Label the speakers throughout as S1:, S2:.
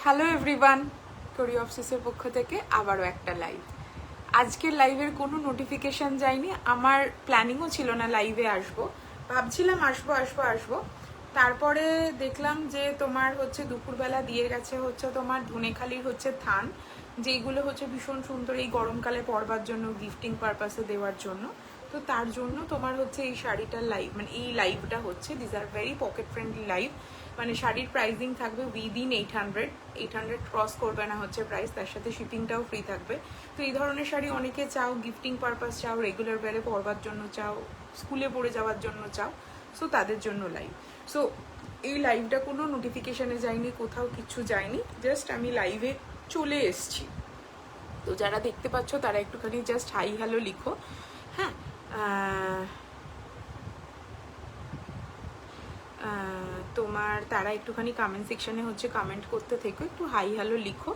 S1: Hello everyone, কোরি অফিসের পক্ষ থেকে আবারও একটা লাইভ। আজকের লাইভের কোনো নোটিফিকেশন যায়নি, আমার প্ল্যানিংও ছিল না লাইভে আসবো, ভাবছিলাম আসবো। তারপরে দেখলাম যে তোমার হচ্ছে দুপুরবেলা দিয়ে গেছে হচ্ছে তোমার ধনেখালির হচ্ছে থান, যেইগুলো হচ্ছে ভীষণ সুন্দর এই গরমকালে পরবার জন্য, গিফটিং পারপাসে দেওয়ার জন্য। তো তার জন্য তোমার হচ্ছে এই শাড়িটার লাইভ, মানে এই লাইভটা হচ্ছে, this are very pocket friendly live. মানে শাড়ির প্রাইসিং থাকবে উইদিন 800 ক্রস করবে না হচ্ছে প্রাইস, তার সাথে শিপিংটাও ফ্রি থাকবে। তো এই ধরনের শাড়ি অনেকে চাও, গিফটিং পারপাস চাও, রেগুলার ওয়্যারে পরবার জন্য চাও, স্কুলে পড়ে যাওয়ার জন্য চাও, সো তাদের জন্য লাইভ। সো এই লাইভটা কোনো নোটিফিকেশানে যায়নি, কোথাও কিছু যায়নি, জাস্ট আমি লাইভে চলে এসছি। তো যারা দেখতে পাচ্ছ তারা একটুখানি জাস্ট হাই হ্যালো লিখো। হ্যাঁ, তোমার তারা একটুখানি কমেন্ট সেকশনে হচ্ছে কমেন্ট করতে থেকো, একটু হাই হ্যালো লিখো,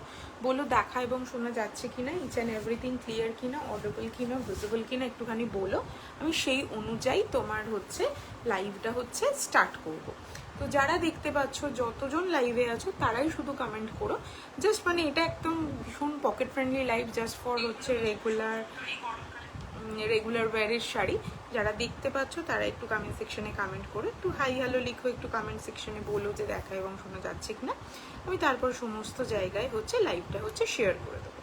S1: বলো দেখা এবং শোনা যাচ্ছে কিনা, ইচ অ্যান্ড এভরিথিং ক্লিয়ার কিনা, অডিবল কিনা, ভিজিবল কিনা, একটুখানি বলো। আমি সেই অনুযায়ী তোমার হচ্ছে লাইভটা হচ্ছে স্টার্ট করব। তো যারা দেখতে পাচ্ছ, যতজন লাইভে আছো তারাই শুধু কমেন্ট করো। জাস্ট মানে এটা একদম ভীষণ pocket friendly live, just for হচ্ছে রেগুলার ওয়্যারের শাড়ি। যারা দেখতে পাচ্ছ তারা একটু কমেন্ট সেকশনে কমেন্ট করো, একটু হাই হ্যালো লিখো, একটু কমেন্ট সেকশনে বলো যে দেখা এবং শোনা যাচ্ছে কিনা। আমি তারপর সমস্ত জায়গায় হচ্ছে লাইভটা হচ্ছে শেয়ার করে দেবো।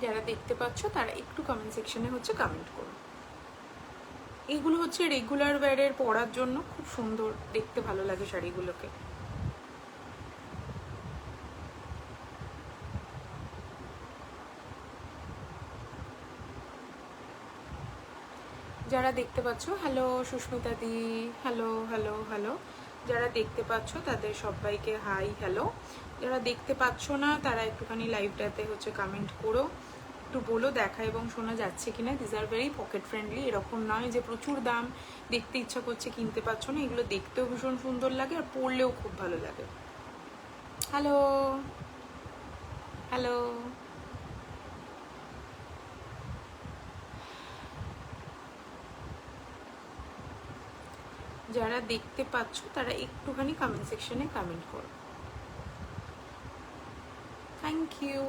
S1: যারা দেখতে পাচ্ছ তারা একটু কমেন্ট সেকশনে হচ্ছে কমেন্ট করো। এইগুলো হচ্ছে রেগুলার ওয়্যারের পরার জন্য খুব সুন্দর দেখতে, ভালো লাগে শাড়িগুলোকে। যারা দেখতে পাচ্ছ, হ্যালো সুস্মিতা দি, হ্যালো হ্যালো হ্যালো। যারা দেখতে পাচ্ছ তাদের সবাইকে হাই হ্যালো। যারা দেখতে পাচ্ছ না তারা একটুখানি লাইভটাতে হচ্ছে কমেন্ট করো, একটু বলো দেখা এবং শোনা যাচ্ছে কিনা। This are very pocket friendly, এরকম নয় যে প্রচুর দাম, দেখতে ইচ্ছা করছে কিনতে পারছো না, এগুলো দেখতেও ভীষণ সুন্দর লাগে আর পরলেও খুব ভালো লাগে। Hello hello. যারা দেখতে পাচ্ছ তারা একটুখানি কমেন্ট সেকশনে কমেন্ট করো। Thank you.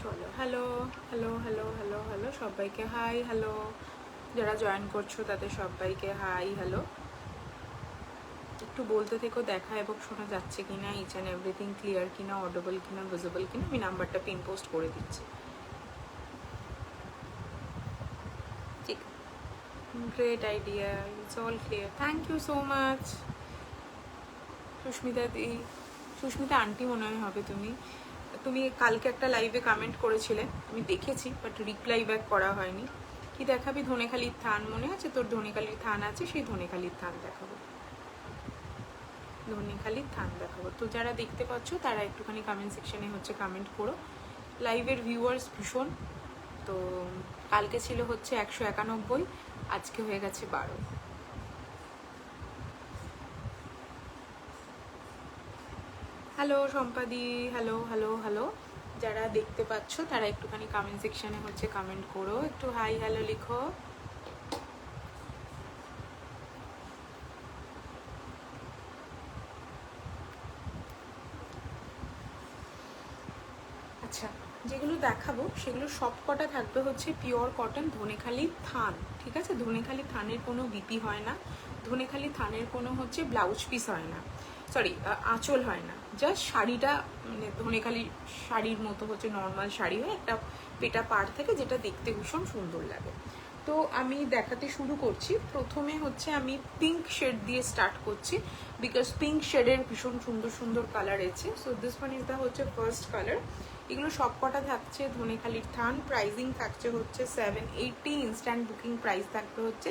S1: চলো, hello hello hello hello hello, সবাইকে হাই হ্যালো। যারা জয়েন করছো তাদের সবাইকে হাই হ্যালো। একটু বলতে থেকো দেখা এবং শোনা যাচ্ছে কিনা, ইচ অ্যান্ড এভরিথিং ক্লিয়ার কিনা, অডিবল কিনা, ভিজিবল কিনা। আমি নাম্বারটা পিন পোস্ট করে দিচ্ছি। ঠিক, great idea, it's all clear, thank you so much. Sushmita di, Sushmita aunty মনে হয় হবে তুমি। তুমি কালকে একটা লাইভে কমেন্ট করেছিলে, আমি দেখেছি, বাট রিপ্লাই ব্যাক করা হয়নি। কি দেখাবি? ধনেখালির থান মনে আছে তোর? ধনেখালির থান আছে, সেই ধনেখালির থান দেখাবো, ধনেখালির থান দেখাবো। তো যারা দেখতে পাচ্ছ তারা একটুখানি কমেন্ট সেকশনে হচ্ছে কমেন্ট করো। লাইভের ভিউয়ার্স ভীষণ, তো কালকে ছিল হচ্ছে 191, আজকে হয়ে গেছে 12। হ্যালো সম্পাদি, হ্যালো হ্যালো হ্যালো। যারা দেখতে পাচ্ছ তারা একটুখানি কমেন্ট সেকশনে হচ্ছে কমেন্ট করো, একটু হাই হ্যালো লিখো। আচ্ছা, যেগুলো দেখাবো সেগুলো সব কটা থাকবে হচ্ছে পিওর কটন ধনেখালি থান, ঠিক আছে? ধনেখালি থানের কোনো বিপি হয় না, ধনেখালি থানের কোনো হচ্ছে ব্লাউজ পিস হয় না। সরি আঁচল হয় না, জাস্ট শাড়িটা মানে ধনেখালি শাড়ির মতো হচ্ছে নর্মাল শাড়ি হয়, একটা পেটা পাড় থেকে, যেটা দেখতে ভীষণ সুন্দর লাগে। তো আমি দেখাতে শুরু করছি। প্রথমে হচ্ছে আমি পিঙ্ক শেড দিয়ে স্টার্ট করছি, বিকজ পিঙ্ক শেডের ভীষণ সুন্দর সুন্দর কালার আছে। So this one is the হচ্ছে ফার্স্ট কালার। এগুলো সবকটা থাকছে ধনেখালির থান। প্রাইজিং থাকছে হচ্ছে 780, ইনস্ট্যান্ট বুকিং প্রাইস থাকবে হচ্ছে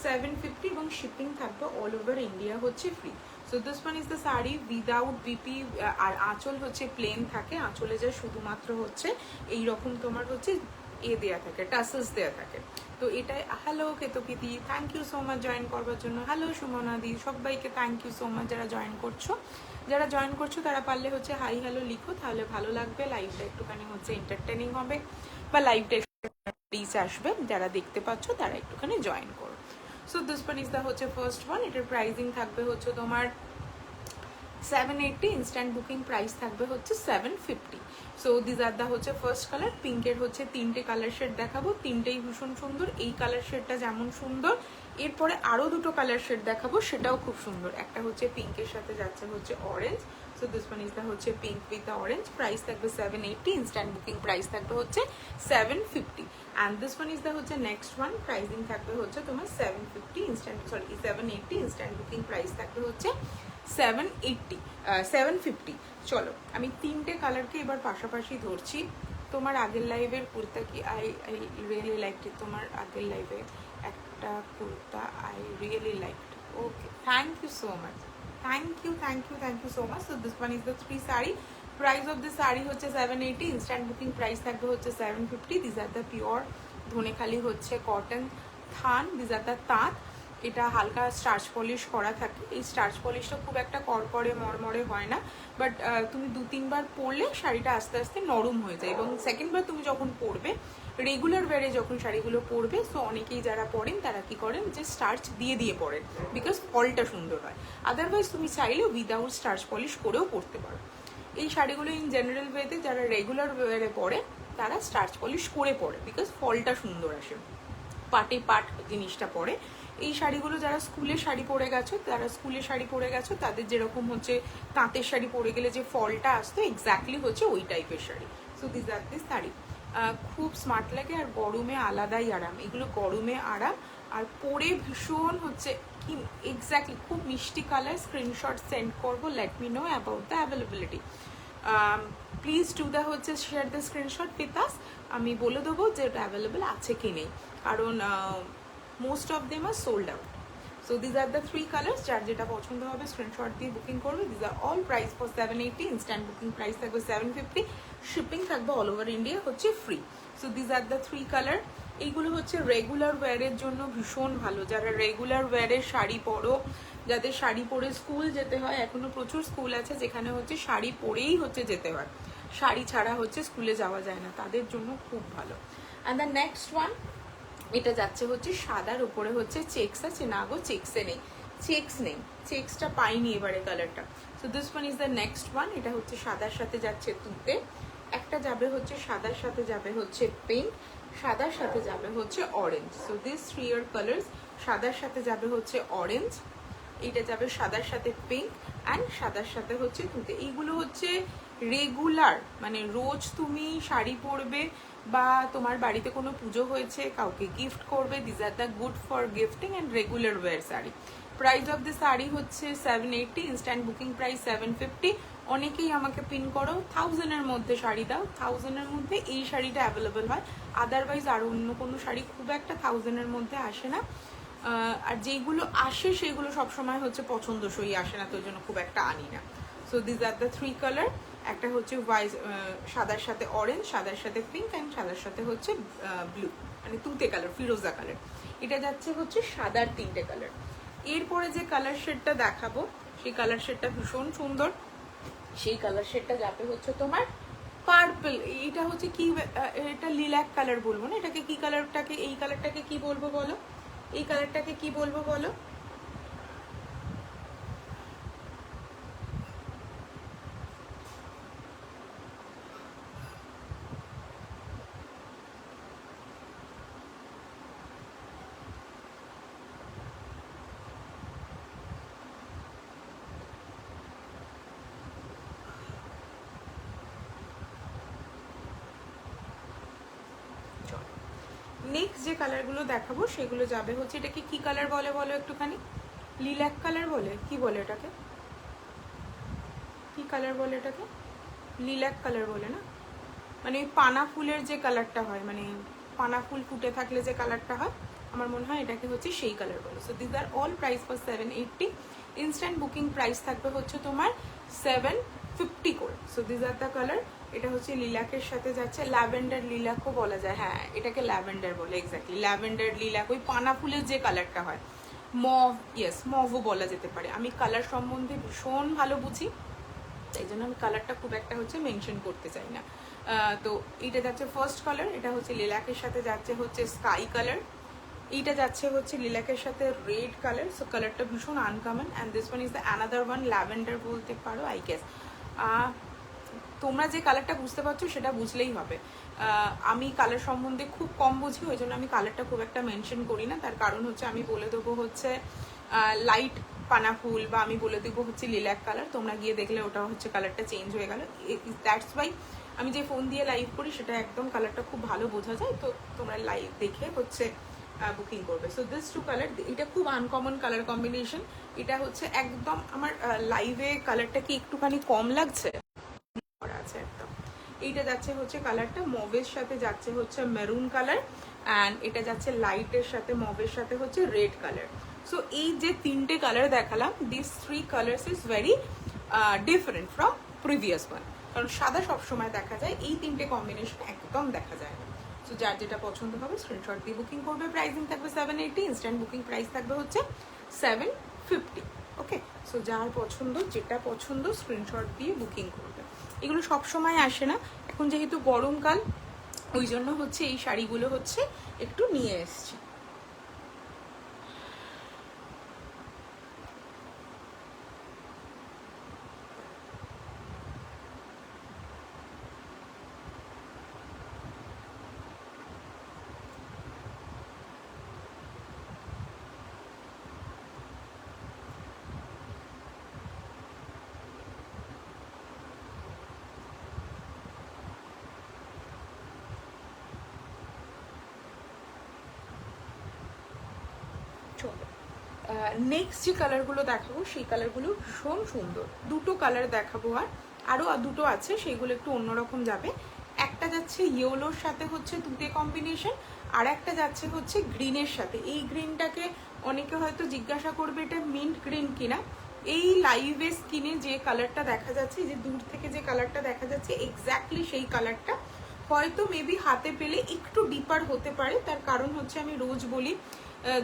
S1: 750 এবং শিপিং থাকবে অল ওভার ইন্ডিয়া হচ্ছে free. So this one is the sari without BP. আর আঁচল হচ্ছে প্লেন থাকে, আঁচলে যে শুধুমাত্র হচ্ছে এইরকম তোমার হচ্ছে দেওয়া থাকে, টাসেলস দেওয়া থাকে। তো এটাই। হ্যালো কেতকিদি, thank you so much join করবার জন্য। হ্যালো সুমনাদি, সবাইকে থ্যাংক ইউ সো মাচ যারা জয়েন করছো। যারা জয়েন করছো তারা পারলে হচ্ছে হাই হ্যালো লিখো, তাহলে ভালো লাগবে। লাইভটা একটুখানি হচ্ছে এন্টারটেনিং হবে, বা লাইভটা রিচ আসবে। যারা দেখতে পাচ্ছ তারা একটুখানি জয়েন করো। So this one is the হচ্ছে ফার্স্ট ওয়ান। এটার প্রাইসিং থাকবে হচ্ছে তোমার 780, ইনস্ট্যান্ট বুকিং প্রাইস থাকবে হচ্ছে 750। সো দিস আর দ্য হচ্ছে ফার্স্ট কালার। পিঙ্কের হচ্ছে তিনটে কালার শেড দেখাবো, তিনটেই ভীষণ সুন্দর। এই কালার শেডটা যেমন সুন্দর, এরপরে আরও দুটো কালার শেড দেখাবো, সেটাও খুব সুন্দর। একটা হচ্ছে পিঙ্কের সাথে যাচ্ছে হচ্ছে orange. So this one is the হচ্ছে pink with the orange. Price থাকবে 780, ইনস্ট্যান্ট বুকিং প্রাইস থাকবে হচ্ছে 750। And this one is the হচ্ছে নেক্সট ওয়ান। প্রাইসিং থাকবে হচ্ছে তোমার 750, ইনস্ট্যান্ট 780, ইনস্ট্যান্ট বুকিং প্রাইস থাকবে হচ্ছে 750। চলো আমি তিনটে কালারকে এবার পাশাপাশি ধরছি। তোমার আগের লাইভের কুর্তা কি আই রিয়েলি লাইক ইট। তোমার আগের লাইভে একটা kurta I really like. Okay, thank you so much, thank you so much. So this one is the 3 sari. Price of this sari হচ্ছে 780, ইনস্ট্যান্ট বুকিং প্রাইস থাকবে হচ্ছে 750। This are the pure Dhonekhali হচ্ছে cotton থান। This are the তাঁত। এটা হালকা starch polish করা থাকে। এই স্টার্চ পলিশটা খুব একটা করকরে মরমরে হয় না, বাট তুমি 2-3 বার পরলে শাড়িটা আস্তে আস্তে নরম হয়ে যায়। এবং সেকেন্ডবার তুমি যখন পরবে, রেগুলার ওয়ারে যখন শাড়িগুলো পরবে, সো অনেকেই যারা পরেন তারা কি করেন যে স্টার্চ দিয়ে দিয়ে পরেন, বিকজ ফলটা সুন্দর হয়। আদারওয়াইজ তুমি চাইলে উইদাউট স্টার্চ পলিশ করেও পরতে পারো। এই শাড়িগুলো ইন জেনারেল ওয়েতে যারা রেগুলার ওয়ারে পরে তারা স্টার্চ পলিশ করে পরে, বিকজ ফলটা সুন্দর আসে, পাটে পাট জিনিসটা পরে। এই শাড়িগুলো যারা স্কুলে শাড়ি পরে গেছো, তাদের যেরকম হচ্ছে তাঁতের শাড়ি পরে গেলে যে ফলটা আসতো, এক্স্যাক্টলি হচ্ছে ওই টাইপের শাড়ি। সো দিস আর দিস শাড়ি খুব স্মার্ট লাগে, আর গরমে আলাদাই আরাম। এগুলো গরমে আরাম, আর পরে ভীষণ হচ্ছে কি এক্স্যাক্টলি খুব মিষ্টি কালার। স্ক্রিনশট সেন্ড করবো, let me know about the availability. Please do the হচ্ছে share the screenshot with us. আমি বলে দেবো যে ওটা অ্যাভেলেবেল আছে কি নেই, কারণ most of them are sold out. So these are the 3 colours. যার যেটা পছন্দ হবে স্ক্রিনশট দিয়ে বুকিং করবে। These are all price for 780, instant booking price থাকবে 750, শিপিং থাকবে অল ওভার ইন্ডিয়া হচ্ছে free. So these are the 3 colour. এইগুলো হচ্ছে রেগুলার ওয়্যারের জন্য ভীষণ ভালো। যারা রেগুলার ওয়্যারের শাড়ি পরো, যাদের শাড়ি পরে স্কুল যেতে হয়, এখনো প্রচুর স্কুল আছে যেখানে হচ্ছে শাড়ি পরেই হচ্ছে যেতে হয়, শাড়ি ছাড়া হচ্ছে স্কুলে যাওয়া যায় না, তাদের জন্য খুব ভালো। অ্যান্ড দ্য নেক্সট ওয়ান, এটা যাচ্ছে হচ্ছে সাদার উপরে হচ্ছে চেক্স আছে। না গো, চেক্সে নেই, চেক্স নেই, চেক্সটা পাইনি এবারে কালারটা। So this one is the next one. এটা হচ্ছে সাদার সাথে যাচ্ছে তুতে, একটা যাবে হচ্ছে সাদার সাথে যাবে হচ্ছে পিঙ্ক, সাদার সাথে যাবে হচ্ছে orange. So this 3 year colours. সাদার সাথে যাবে হচ্ছে অরেঞ্জ, এইটা যাবে সাদার সাথে পিঙ্ক, অ্যান্ড সাদার সাথে হচ্ছে তুতে। এইগুলো হচ্ছে রেগুলার, মানে রোজ তুমি শাড়ি পরবে, বা তোমার বাড়িতে কোনো পুজো হয়েছে কাউকে গিফট করবে। This are the good for gifting and regular wire sari. Price of the sari হচ্ছে 780, ইনস্ট্যান্ট বুকিং প্রাইস 750। অনেকেই আমাকে পিন করো 1000-এর মধ্যে শাড়ি দাও, 1000-এর মধ্যে এই শাড়িটা অ্যাভেলেবেল হয়। আদারওয়াইজ আর অন্য কোনো শাড়ি খুব একটা 1000-এর মধ্যে আসে না। আর যেইগুলো আসে সেগুলো সবসময় হচ্ছে পছন্দসই আসে না, তো ওই জন্য খুব একটা আনি না। So this are the 3 colour. একটা হচ্ছে সাদার সাথে অরেঞ্জ, সাদার সাথে পিঙ্ক, অ্যান্ড সাদার সাথে হচ্ছে ব্লু, মানে তুতে কালার, ফিরোজা কালার। এটা যাচ্ছে হচ্ছে সাদার 3টে কালার। এরপরে যে কালার শেডটা দেখাবো, সেই কালার শেডটা ভীষণ সুন্দর। সেই কালার শেডটা যাবে হচ্ছে তোমার পার্পল। এটা হচ্ছে কি, এটা লিল্যাক কালার বলবো না, এটাকে কি কালারটাকে, এই কালারটাকে কি বলবো বলো, এই কালারটাকে কি বলবো বলো? চলো নেক্সট যে কালারগুলো দেখাবো সেগুলো যাবে হচ্ছে, এটাকে কি কালার বলে বলো একটুখানি? লিল্যাক কালার বলে, কি বলে এটাকে, কি কালার বলে এটাকে? লিল্যাক কালার বলে না, মানে ওই পানা ফুলের যে কালারটা হয়, মানে পানা ফুল ফুটে থাকলে যে কালারটা হয়, আমার মনে হয় এটাকে হচ্ছে সেই কালার বলে। So this are all price for 780। Instant booking price থাকবে হচ্ছে তোমার 750 করে। So this are the colour. এটা হচ্ছে লিলাকের সাথে যাচ্ছে, ল্যাভেন্ডার লিলাকও বলা যায়, হ্যাঁ এটাকে ল্যাভেন্ডার বলে, এক্স্যাক্টলি ল্যাভেন্ডার লিলাক, ওই পানা ফুলের যে কালারটা হয়, মভ, ইয়েস মভও বলা যেতে পারে। আমি কালার সম্বন্ধে ভীষণ ভালো বুঝি, তাই জন্য আমি কালারটা খুব একটা হচ্ছে মেনশন করতে চাই না। তো এইটা যাচ্ছে ফার্স্ট কালার, এটা হচ্ছে লিলাকের সাথে যাচ্ছে হচ্ছে স্কাই কালার, এইটা যাচ্ছে হচ্ছে লিলাকের সাথে রেড কালার। সো কালারটা ভীষণ uncommon. And this one is the another one, lavender বলতে পারো আই গেস। তোমরা যে কালারটা বুঝতে পারছো সেটা বুঝলেই হবে। আমি কালার সম্বন্ধে খুব কম বুঝি, ওই জন্য আমি কালারটা খুব একটা মেনশন করি না। তার কারণ হচ্ছে আমি বলে দেবো হচ্ছে লাইট পানা ফুল, বা আমি বলে দেবো হচ্ছে লিলাক কালার, তোমরা গিয়ে দেখলে ওটা হচ্ছে কালারটা চেঞ্জ হয়ে গেল। দ্যাটস ওয়াই আমি যে ফোন দিয়ে লাইভ করি সেটা একদম কালারটা খুব ভালো বোঝা যায়, তো তোমরা লাইভ দেখে হচ্ছে বুকিং করবে। সো দিস টু কালার, এটা খুব আনকমন কালার কম্বিনেশন। এটা হচ্ছে একদম আমার লাইভে কালারটা কি একটুখানি কম লাগছে আছে একদম। এইটা যাচ্ছে হচ্ছে কালারটা মভের সাথে যাচ্ছে হচ্ছে মেরুন কালার, অ্যান্ড এটা যাচ্ছে লাইটের সাথে মভের সাথে হচ্ছে রেড কালার। সো এই যে তিনটে কালার দেখালাম, this 3 colours is very different from previous one. কারণ সাদা সবসময় দেখা যায়, এই তিনটে কম্বিনেশন একদম দেখা যায় না। সো যার যেটা পছন্দ হবে স্ক্রিনশট দিয়ে বুকিং করবে। প্রাইসিং থাকবে 780, ইনস্ট্যান্ট বুকিং প্রাইস থাকবে হচ্ছে 750। ওকে, সো যার পছন্দ, যেটা পছন্দ স্ক্রিনশট দিয়ে বুকিং করবে। এগুলো সব সময় আসে না, এখন যেহেতু গরমকাল ওই জন্য হচ্ছে এই শাড়িগুলো হচ্ছে একটু নিয়ে এসছি। চলো নেক্সট যে কালারগুলো দেখাবো সেই কালারগুলো ভীষণ সুন্দর। দুটো কালার দেখাবো, আর আরও দুটো আছে, সেইগুলো একটু অন্যরকম যাবে। একটা যাচ্ছে ইয়েলোর সাথে হচ্ছে তুতে কম্বিনেশন, আর একটা যাচ্ছে হচ্ছে গ্রিনের সাথে। এই গ্রিনটাকে অনেকে হয়তো জিজ্ঞাসা করবে এটা মিন্ট গ্রিন কিনা। এই লাইভে স্কিনে যে কালারটা দেখা যাচ্ছে, যে দূর থেকে যে কালারটা দেখা যাচ্ছে এক্স্যাক্টলি সেই কালারটা, হয়তো মেবি হাতে পেলে একটু ডিপার হতে পারে। তার কারণ হচ্ছে আমি রোজ বলি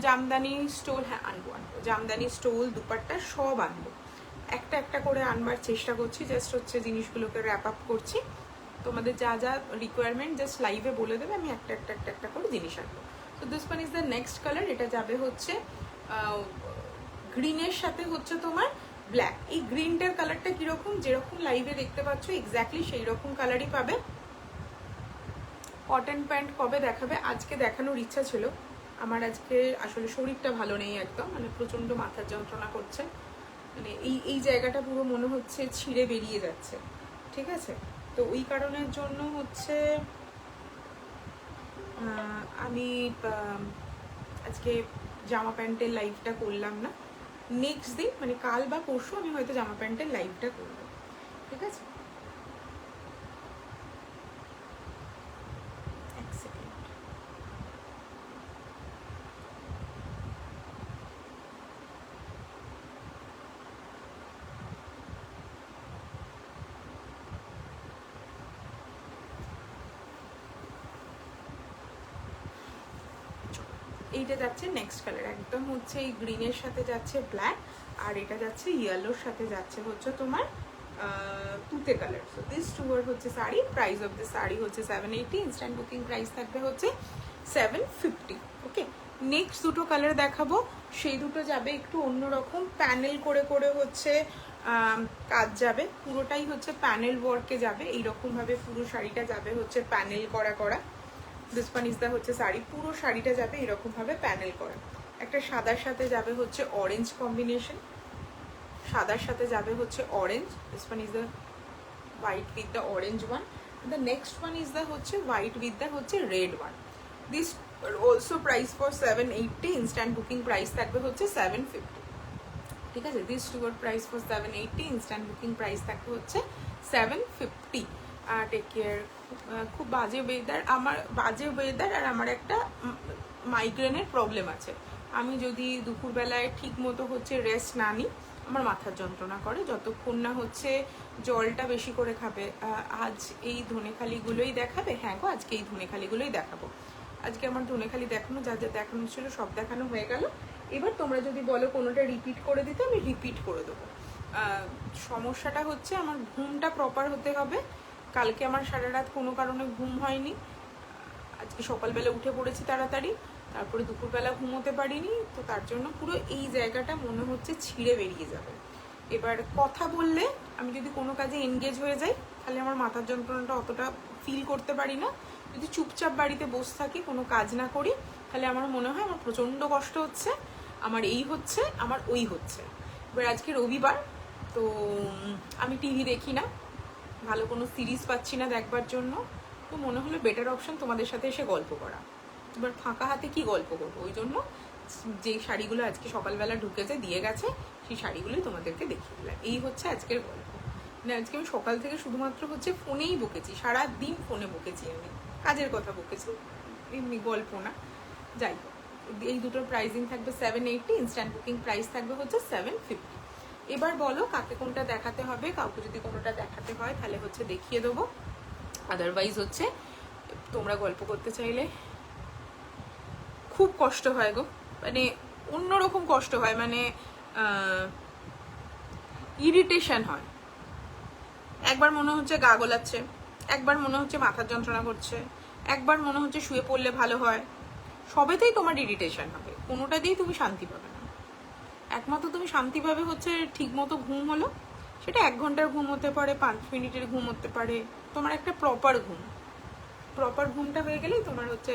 S1: জামদানি স্টোল, হ্যাঁ আনবো, জামদানি স্টোল দুপাট্টা সব আনবো, একটা একটা করে আনবার চেষ্টা করছি। জাস্ট হচ্ছে জিনিসগুলোকে র্যাপ আপ করছি। তোমাদের যা যা রিকোয়ারমেন্ট জাস্ট লাইভে বলে দেবে, আমি একটা একটা একটা একটা করে জিনিস আনবো। তো this one is the next colour. এটা যাবে হচ্ছে গ্রিনের সাথে হচ্ছে তোমার ব্ল্যাক। এই গ্রিনটার কালারটা কিরকম, যেরকম লাইভে দেখতে পাচ্ছ এক্স্যাক্টলি সেই রকম কালারই পাবে। কটন প্যান্ট কবে দেখাবে? আজকে দেখানোর ইচ্ছা ছিল আমার। আজকে আসলে শরীরটা ভালো নেই একদম, মানে প্রচণ্ড মাথার যন্ত্রণা করছে, মানে এই জায়গাটা পুরো মনে হচ্ছে ছিঁড়ে বেরিয়ে যাচ্ছে, ঠিক আছে? তো ওই কারণের জন্য হচ্ছে আমি আজকে জামা প্যান্টের লাইভটা করলাম না। নেক্সট দিন মানে কাল বা পরশু আমি হয়তো জামা প্যান্টের লাইভটা করবো, ঠিক আছে? এইটা যাচ্ছে নেক্সট কালার, একদম হচ্ছে এই গ্রিনের সাথে যাচ্ছে ব্ল্যাক, আর এটা যাচ্ছে ইয়েলোর সাথে যাচ্ছে হচ্ছে তোমার তুতে কালার। সো দিস টু আর হচ্ছে sari. Price of the sari হচ্ছে 780, ইনস্ট্যান্ট বুকিং প্রাইস থাকবে হচ্ছে 750। ওকে, নেক্সট দুটো কালার দেখাবো, সেই দুটো যাবে একটু অন্যরকম, প্যানেল করে করে হচ্ছে কাজ যাবে, পুরোটাই হচ্ছে প্যানেল ওয়ার্কে যাবে। এইরকমভাবে পুরো শাড়িটা যাবে হচ্ছে প্যানেল করা করা। দিস ওয়ান ইজ দ্য হচ্ছে শাড়ি, পুরো শাড়িটা যাবে এরকমভাবে প্যানেল করা। একটা সাদার সাথে যাবে হচ্ছে অরেঞ্জ কম্বিনেশন, সাদার সাথে যাবে হচ্ছে orange. This one is the white with the orange one, the next one is the হচ্ছে হোয়াইট উইথ দ্য হচ্ছে red one. This also price for 780, instant booking price থাকবে হচ্ছে 750। ঠিক আছে, this two are price for 780, instant booking price থাকবে হচ্ছে 750। Take care. খুব বাজে ওয়েদার, আমার বাজে ওয়েদার, আর আমার একটা মাইগ্রেনের প্রবলেম আছে। আমি যদি দুপুরবেলায় ঠিক মতো হচ্ছে রেস্ট না নিই, আমার মাথার যন্ত্রণা করে, যতক্ষণ না হচ্ছে জলটা বেশি করে খাবে। আজ এই ধনেখালিগুলোই দেখাবে? হ্যাঁ গো, আজকে এই ধনেখালিগুলোই দেখাবো। আজকে আমার ধনেখালি দেখানো, যা যা দেখানো ছিল সব দেখানো হয়ে গেল। এবার তোমরা যদি বলো কোনোটা রিপিট করে দিতে, আমি রিপিট করে দেবো। সমস্যাটা হচ্ছে আমার ঘুমটা প্রপার হতে হবে। কালকে আমার সারা রাত কোনো কারণে ঘুম হয়নি, আজকে সকালবেলা উঠে পড়েছি তাড়াতাড়ি, তারপরে দুপুরবেলা ঘুমোতে পারিনি, তো তার জন্য পুরো এই জায়গাটা মনে হচ্ছে ছিঁড়ে বেরিয়ে যাবে। এবার কথা বললে আমি যদি কোনো কাজে এনগেজ হয়ে যাই, তাহলে আমার মাথার যন্ত্রণাটা অতটা ফিল করতে পারি না। যদি চুপচাপ বাড়িতে বসে থাকি, কোনো কাজ না করি, তাহলে আমার মনে হয় আমার প্রচণ্ড কষ্ট হচ্ছে, আমার এই হচ্ছে, আমার ওই হচ্ছে। এবার আজকে রবিবার, তো আমি টিভি দেখি না, ভালো কোনো সিরিজ পাচ্ছি না দেখবার জন্য, তো মনে হলো বেটার অপশন তোমাদের সাথে এসে গল্প করা। এবার ফাঁকা হাতে কি গল্প করবো, ওই জন্য যে শাড়িগুলো আজকে সকালবেলা ঢুকেছে দিয়ে গেছে, সেই শাড়িগুলোই তোমাদেরকে দেখিয়ে দিলাম। এই হচ্ছে আজকের গল্প। মানে আজকে আমি সকাল থেকে শুধুমাত্র হচ্ছে ফোনেই বকেছি, সারাদিন ফোনে বকেছি, আমি কাজের কথা বকেছি, এমনি গল্প না। যাই হোক, এই দুটোর প্রাইসিং থাকবে 780, ইনস্ট্যান্ট বুকিং প্রাইস থাকবে হচ্ছে 750। এবার বলো কাকে কোনটা দেখাতে হবে, কাউকে যদি কোনোটা দেখাতে হয় তাহলে হচ্ছে দেখিয়ে দেবো, আদারওয়াইজ হচ্ছে তোমরা গল্প করতে চাইলে। খুব কষ্ট হয় গো, মানে অন্যরকম কষ্ট হয়, মানে ইরিটেশন হয়। একবার মনে হচ্ছে গা গোলাচ্ছে, একবার মনে হচ্ছে মাথার যন্ত্রণা করছে, একবার মনে হচ্ছে শুয়ে পড়লে ভালো হয়। সবেতেই তোমার ইরিটেশন হবে, কোনোটাতেই তুমি শান্তি পাবে না। একমাত্র তুমি শান্তি পাবে হচ্ছে ঠিক মতো ঘুম হলো, সেটা 1 ঘন্টার ঘুম হতে পারে, 5 মিনিটের ঘুম হতে পারে, তোমার একটা প্রপার ঘুম। প্রপার ঘুমটা হয়ে গেলেই তোমার হচ্ছে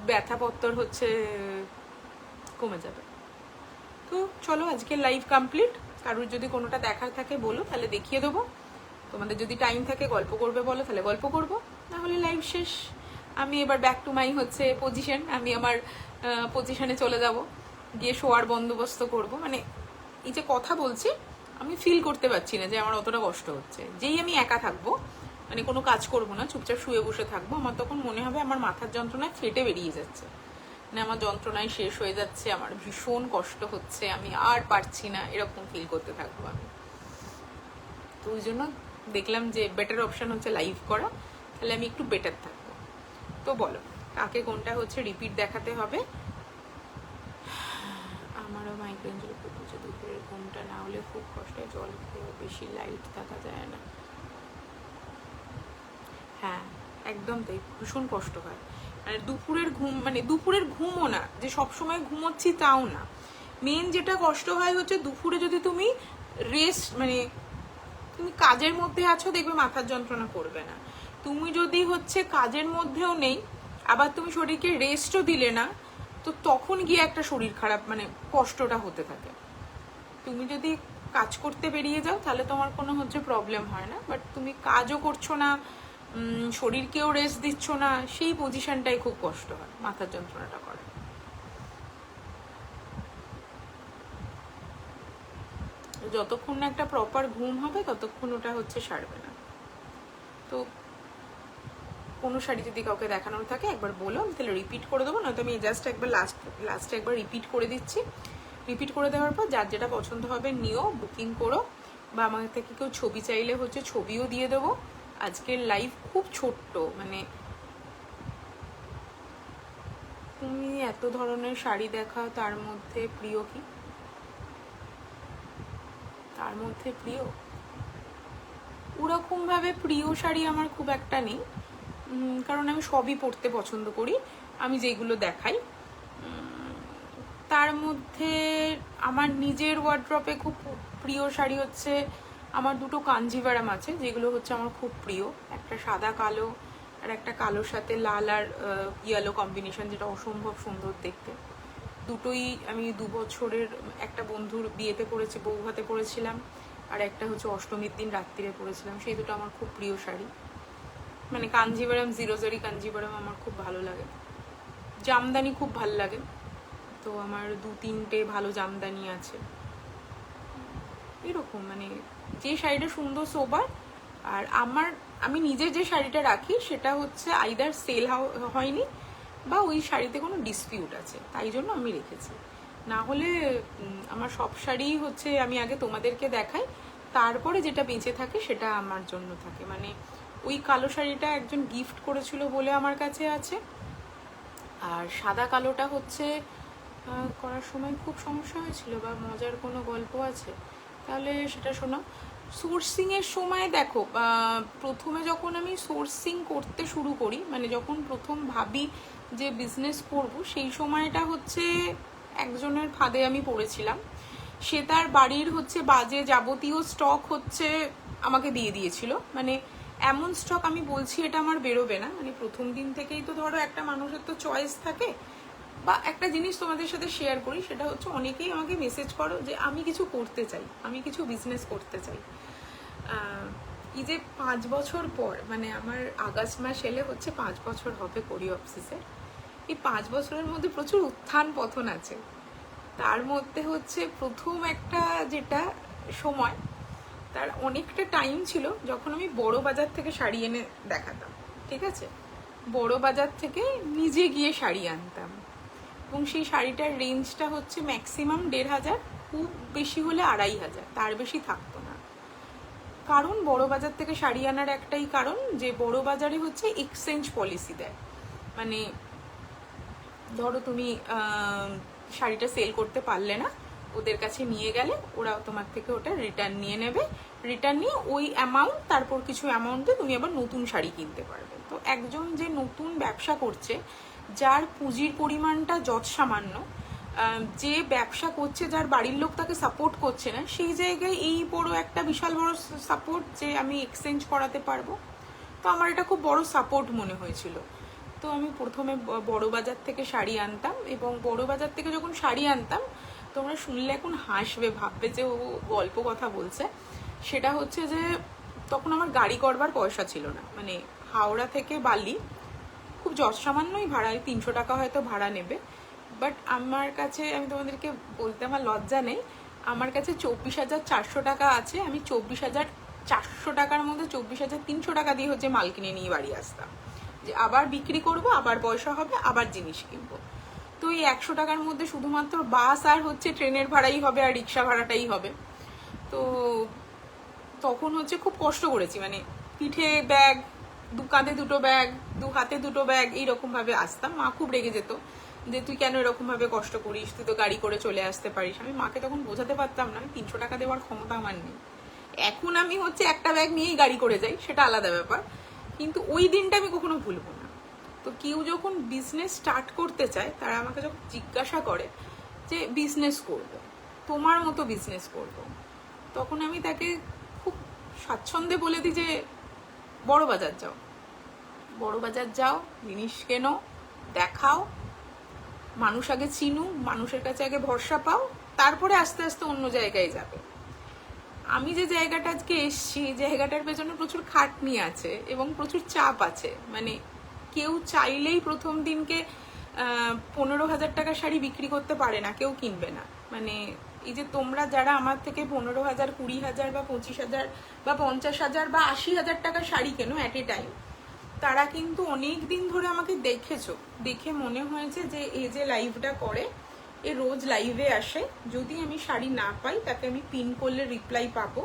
S1: ব্যথাপত্তর হচ্ছে কমে যাবে। তো চলো আজকের লাইভ কমপ্লিট। কারোর যদি কোনোটা দেখার থাকে বলো, তাহলে দেখিয়ে দেবো। তোমাদের যদি টাইম থাকে গল্প করবে বলো, তাহলে গল্প করবো, না হলে লাইভ শেষ। আমি এবার ব্যাক টু মাই হচ্ছে পজিশন, আমি আমার পজিশনে চলে যাব, গিয়ে শোয়ার বন্দোবস্ত করব। মানে এই যে কথা বলছি, আমি ফিল করতে পারছি না যে আমার অতটা কষ্ট হচ্ছে। যেই আমি একা থাকবো, মানে কোনো কাজ করবো না, চুপচাপ শুয়ে বসে থাকবো, আমার তখন মনে হবে আমার মাথার যন্ত্রণায় ফেটে বেরিয়ে যাচ্ছে, মানে আমার যন্ত্রণায় শেষ হয়ে যাচ্ছে, আমার ভীষণ কষ্ট হচ্ছে, আমি আর পারছি না, এরকম ফিল করতে থাকবো আমি। তো ওই জন্য দেখলাম যে বেটার অপশন হচ্ছে লাইভ করা, তাহলে আমি একটু বেটার থাকবো। তো বলো কাকে কোনটা হচ্ছে রিপিট দেখাতে হবে। আমারও মাইগ্রেন ছিল, হচ্ছে দুপুরের ঘুমটা না হলে খুব কষ্ট হয়, জল খেয়ে বেশি লাইট থাকা যায় না। হ্যাঁ একদম তাই, ভীষণ কষ্ট হয়। মানে দুপুরের ঘুম, মানে দুপুরের ঘুমও না যে সবসময় ঘুমোচ্ছি তাও না, মেন যেটা কষ্ট হয় হচ্ছে দুপুরে যদি তুমি রেস্ট, মানে তুমি কাজের মধ্যে আছো দেখবে মাথার যন্ত্রণা করবে না, তুমি যদি হচ্ছে কাজের মধ্যেও নেই, আবার তুমি শরীরকে রেস্টও দিলে না, তো তখন গিয়ে একটা শরীর খারাপ, মানে কষ্টটা হতে থাকে। তুমি যদি কাজ করতে বেরিয়ে যাও তাহলে তোমার কোনো হচ্ছে প্রবলেম হয় না, বাট তুমি কাজও করছো না, শরীরকেও রেস্ট দিচ্ছ না, সেই পজিশনটাই খুব কষ্ট হয়, মাথার যন্ত্রণাটা করে। যতক্ষণ না একটা প্রপার ঘুম হবে ততক্ষণ ওটা হচ্ছে সারবে না। তো কোনো শাড়ি যদি কাউকে দেখানোর থাকে একবার বলো, আমি তাহলে রিপিট করে দেবো, নয়তো আমি জাস্ট একবার লাস্টে একবার রিপিট করে দিচ্ছি। রিপিট করে দেওয়ার পর যার যেটা পছন্দ হবে নিও, বুকিং করো, বা আমার থেকে কেউ ছবি চাইলে হচ্ছে ছবিও দিয়ে দেবো। আজকের লাইভ খুব ছোট্ট, মানে তুমি এত ধরনের শাড়ি দেখাও, তার মধ্যে প্রিয় কি? তার মধ্যে প্রিয় ওরকমভাবে প্রিয় শাড়ি আমার খুব একটা নেই, কারণ আমি সবই পরতে পছন্দ করি, আমি যেগুলো দেখাই। তার মধ্যে আমার নিজের ওয়ার্ড্রপে খুব প্রিয় শাড়ি হচ্ছে আমার দুটো কাঞ্জিভারাম আছে, যেগুলো হচ্ছে আমার খুব প্রিয়, একটা সাদা কালো আর একটা কালোর সাথে লাল আর ইয়েলো কম্বিনেশন, যেটা অসম্ভব সুন্দর দেখতে। দুটোই আমি 2 বছরের একটা বন্ধুর বিয়েতে পরেছি, বউ ভাতে পরেছিলাম, আর একটা হচ্ছে অষ্টমীর দিন রাত্রিরে পরেছিলাম, সেই দুটো আমার খুব প্রিয় শাড়ি। মানে কাঞ্জিভারাম, জিরোজারি কাঞ্জিভারাম আমার খুব ভালো লাগে। জামদানি খুব ভালো লাগে, তো আমার 2-3টে ভালো জামদানি আছে। এরকম মানে যে শাড়িটা সুন্দর সোবার। আর আমি নিজে যে শাড়িটা রাখি সেটা হচ্ছে আইদার সেল হয়নি বা ওই শাড়িতে কোনো ডিসপিউট আছে, তাই জন্য আমি রেখেছি। না হলে আমার সব শাড়ি হচ্ছে আমি আগে তোমাদেরকে দেখাই, তারপরে যেটা বেঁচে থাকে সেটা আমার জন্য থাকে। মানে ওই কালো শাড়িটা একজন গিফট করেছিল বলে আমার কাছে আছে, আর সাদা কালোটা হচ্ছে করার সময় খুব সমস্যা হয়েছিল বা মজার কোনো গল্প আছে, তাহলে সেটা শোনো। সোর্সিংয়ের সময় দেখো, প্রথমে যখন আমি সোর্সিং করতে শুরু করি, মানে যখন প্রথম ভাবি যে বিজনেস করব, সেই সময়টা হচ্ছে একজনের ফাঁদে আমি পড়েছিলাম। সে তার বাড়ির হচ্ছে বাজে যাবতীয় স্টক হচ্ছে আমাকে দিয়ে দিয়েছিল। মানে এমন স্টক, আমি বলছি এটা আমার বেরোবে না, মানে প্রথম দিন থেকেই তো ধরো একটা মানুষের তো চয়েস থাকে। বা একটা জিনিস তোমাদের সাথে শেয়ার করি, সেটা হচ্ছে অনেকেই আমাকে মেসেজ করো যে আমি কিছু করতে চাই, আমি কিছু বিজনেস করতে চাই। এই যে 5 বছর পর, মানে আমার আগস্ট মাস এলে হচ্ছে 5 বছর হবে কোরিওপসিসের। এই 5 বছরের মধ্যে প্রচুর উত্থান পতন আছে। তার মধ্যে হচ্ছে প্রথম একটা যেটা সময়, তার অনেকটা টাইম ছিল যখন আমি বড় বাজার থেকে শাড়ি এনে দেখাতাম, ঠিক আছে? বড় বাজার থেকে নিজে গিয়ে শাড়ি আনতাম, এবং সেই শাড়িটার রেঞ্জটা হচ্ছে ম্যাক্সিমাম 1,500, খুব বেশি হলে 2,500, তার বেশি থাকতো না। কারণ বড় বাজার থেকে শাড়ি আনার একটাই কারণ, যে বড় বাজারে হচ্ছে এক্সচেঞ্জ পলিসি দেয়। মানে ধরো তুমি শাড়িটা সেল করতে পারলে না, ওদের কাছে নিয়ে গেলে ওরা তোমার থেকে ওটা রিটার্ন নিয়ে নেবে, রিটার্ন নিয়ে ওই অ্যামাউন্ট, তারপর কিছু অ্যামাউন্টে তুমি আবার নতুন শাড়ি কিনতে পারবে। তো একজন যে নতুন ব্যবসা করছে, যার পুঁজির পরিমাণটা যৎসামান্য, যে ব্যবসা করছে, যার বাড়ির লোক তাকে সাপোর্ট করছে না, সেই জায়গায় এই বড় একটা বিশাল বড় সাপোর্ট যে আমি এক্সচেঞ্জ করাতে পারবো, তো আমার এটা খুব বড় সাপোর্ট মনে হয়েছিল। তো আমি প্রথমে বড় বাজার থেকে শাড়ি আনতাম, এবং বড় বাজার থেকে যখন শাড়ি আনতাম, তোমরা শুনলে এখন হাসবে, ভাববে যে ও গল্প কথা বলছে। সেটা হচ্ছে যে তখন আমার গাড়ি করবার পয়সা ছিল না। মানে হাওড়া থেকে বালি খুব যৎসামান্যই ভাড়া, 300 টাকা হয়তো ভাড়া নেবে, বাট আমার কাছে, আমি তোমাদেরকে বলতে আমার লজ্জা নেই, আমার কাছে 24,400 টাকা আছে। আমি 24,400 টাকার মধ্যে 24,300 টাকা দিয়ে হচ্ছে মাল কিনে নিয়ে বাড়ি আসতাম, যে আবার বিক্রি করব, আবার পয়সা হবে, আবার জিনিস কিনবো। তো এই 100 টাকার মধ্যে শুধুমাত্র বাস আর হচ্ছে ট্রেনের ভাড়াই হবে, আর রিক্সা ভাড়াটাই হবে। তো তখন হচ্ছে খুব কষ্ট করেছি, মানে পিঠে ব্যাগ, কাঁধে 2টো ব্যাগ, 2 হাতে 2টো ব্যাগ, এইরকম ভাবে আসতাম। মা খুব রেগে যেত যে তুই কেন এরকম ভাবে কষ্ট করিস, তুই তো গাড়ি করে চলে আসতে পারিস। আমি মাকে তখন বোঝাতে পারতাম না 300 টাকা দেওয়ার ক্ষমতা আমার নেই। এখন আমি হচ্ছে একটা ব্যাগ নিয়েই গাড়ি করে যাই, সেটা আলাদা ব্যাপার, কিন্তু ওই দিনটা আমি কখনো ভুলবো না। তো কেউ যখন বিজনেস স্টার্ট করতে চায়, তারা আমাকে যখন জিজ্ঞাসা করে যে বিজনেস করব, তোমার মতো বিজনেস করব, তখন আমি তাকে খুব স্বাচ্ছন্দ্যে বলে দিই যে বড় বাজার যাও, বড় বাজার যাও, জিনিস কেনো, দেখাও, মানুষ আগে চিনুক, মানুষের কাছে আগে ভরসা পাও, তারপরে আস্তে আস্তে অন্য জায়গায় যাবে। আমি যে জায়গাটা আজকে এসছি, জায়গাটার পেছনে প্রচুর খাটনি আছে এবং প্রচুর চাপ আছে। মানে কেউ চাইলেই প্রথম দিনকে 15,000 টাকার শাড়ি বিক্রি করতে পারে না, কেউ কিনবে না। মানে এই যে তোমরা যারা আমার থেকে 15,000, 20,000 বা 25,000 বা 50,000 বা 80,000 টাকার শাড়ি কেনো অ্যাট এ টাইম, তারা কিন্তু অনেক দিন ধরে আমাকে দেখেছো, দেখে মনে হয়েছে যে এই যে লাইভটা করে, এ রোজ লাইভে আসে, যদি আমি শাড়ি না পাই তাকে আমি পিন করলে রিপ্লাই পাবো,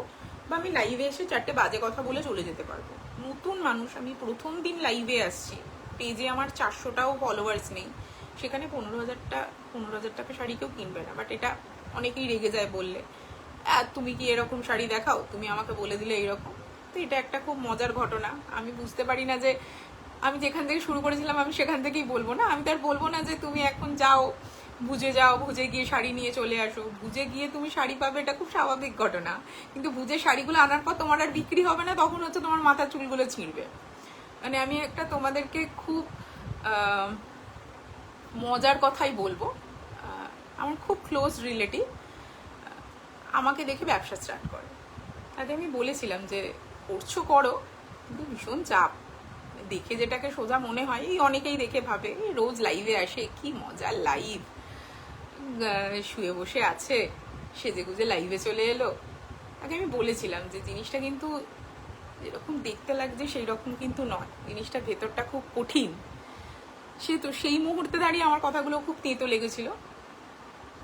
S1: বা আমি লাইভে এসে 4টে বাজে কথা বলে চলে যেতে পারবো। নতুন মানুষ, আমি প্রথম দিন লাইভে আসছি, পেজে আমার 400টাও ফলোয়ার্স নেই, সেখানে 15,000 টাকা শাড়ি কেউ কিনবে না। বাট এটা অনেকেই রেগে যায় বললে, তুমি কি এরকম শাড়ি দেখাও, তুমি আমাকে বলে দিলে এইরকম। তো এটা একটা খুব মজার ঘটনা। আমি বুঝতে পারি না যে আমি যেখান থেকে শুরু করেছিলাম আমি সেখান থেকেই বলবো না। আমি তার বলবো না যে তুমি এখন যাও ভুজে, যাও ভুজে গিয়ে শাড়ি নিয়ে চলে আসো, ভুজে গিয়ে তুমি শাড়ি পাবে, এটা খুব স্বাভাবিক ঘটনা। কিন্তু ভুজে শাড়িগুলো আনার পর তোমার আর বিক্রি হবে না, তখন হচ্ছে তোমার মাথার চুলগুলো ছিঁড়বে। মানে আমি একটা তোমাদেরকে খুব মজার কথাই বলবো, আমার খুব ক্লোজ রিলেটিভ আমাকে দেখে ব্যবসা স্টার্ট করে। তাকে আমি বলেছিলাম যে করছো করো, কিন্তু ভীষণ চাপ, দেখে যেটাকে সোজা মনে হয়, এই অনেকেই দেখে ভাবে রোজ লাইভে আসে, কি মজার লাইভ, শুয়ে বসে আছে, সেজে গুজে লাইভে চলে এলো। আগে আমি বলেছিলাম যে জিনিসটা কিন্তু যেরকম দেখতে লাগছে সেই রকম কিন্তু নয়, জিনিসটা ভেতরটা খুব কঠিন। সে তো সেই মুহূর্তে দাঁড়িয়ে আমার কথাগুলো খুব তেতো লেগেছিল,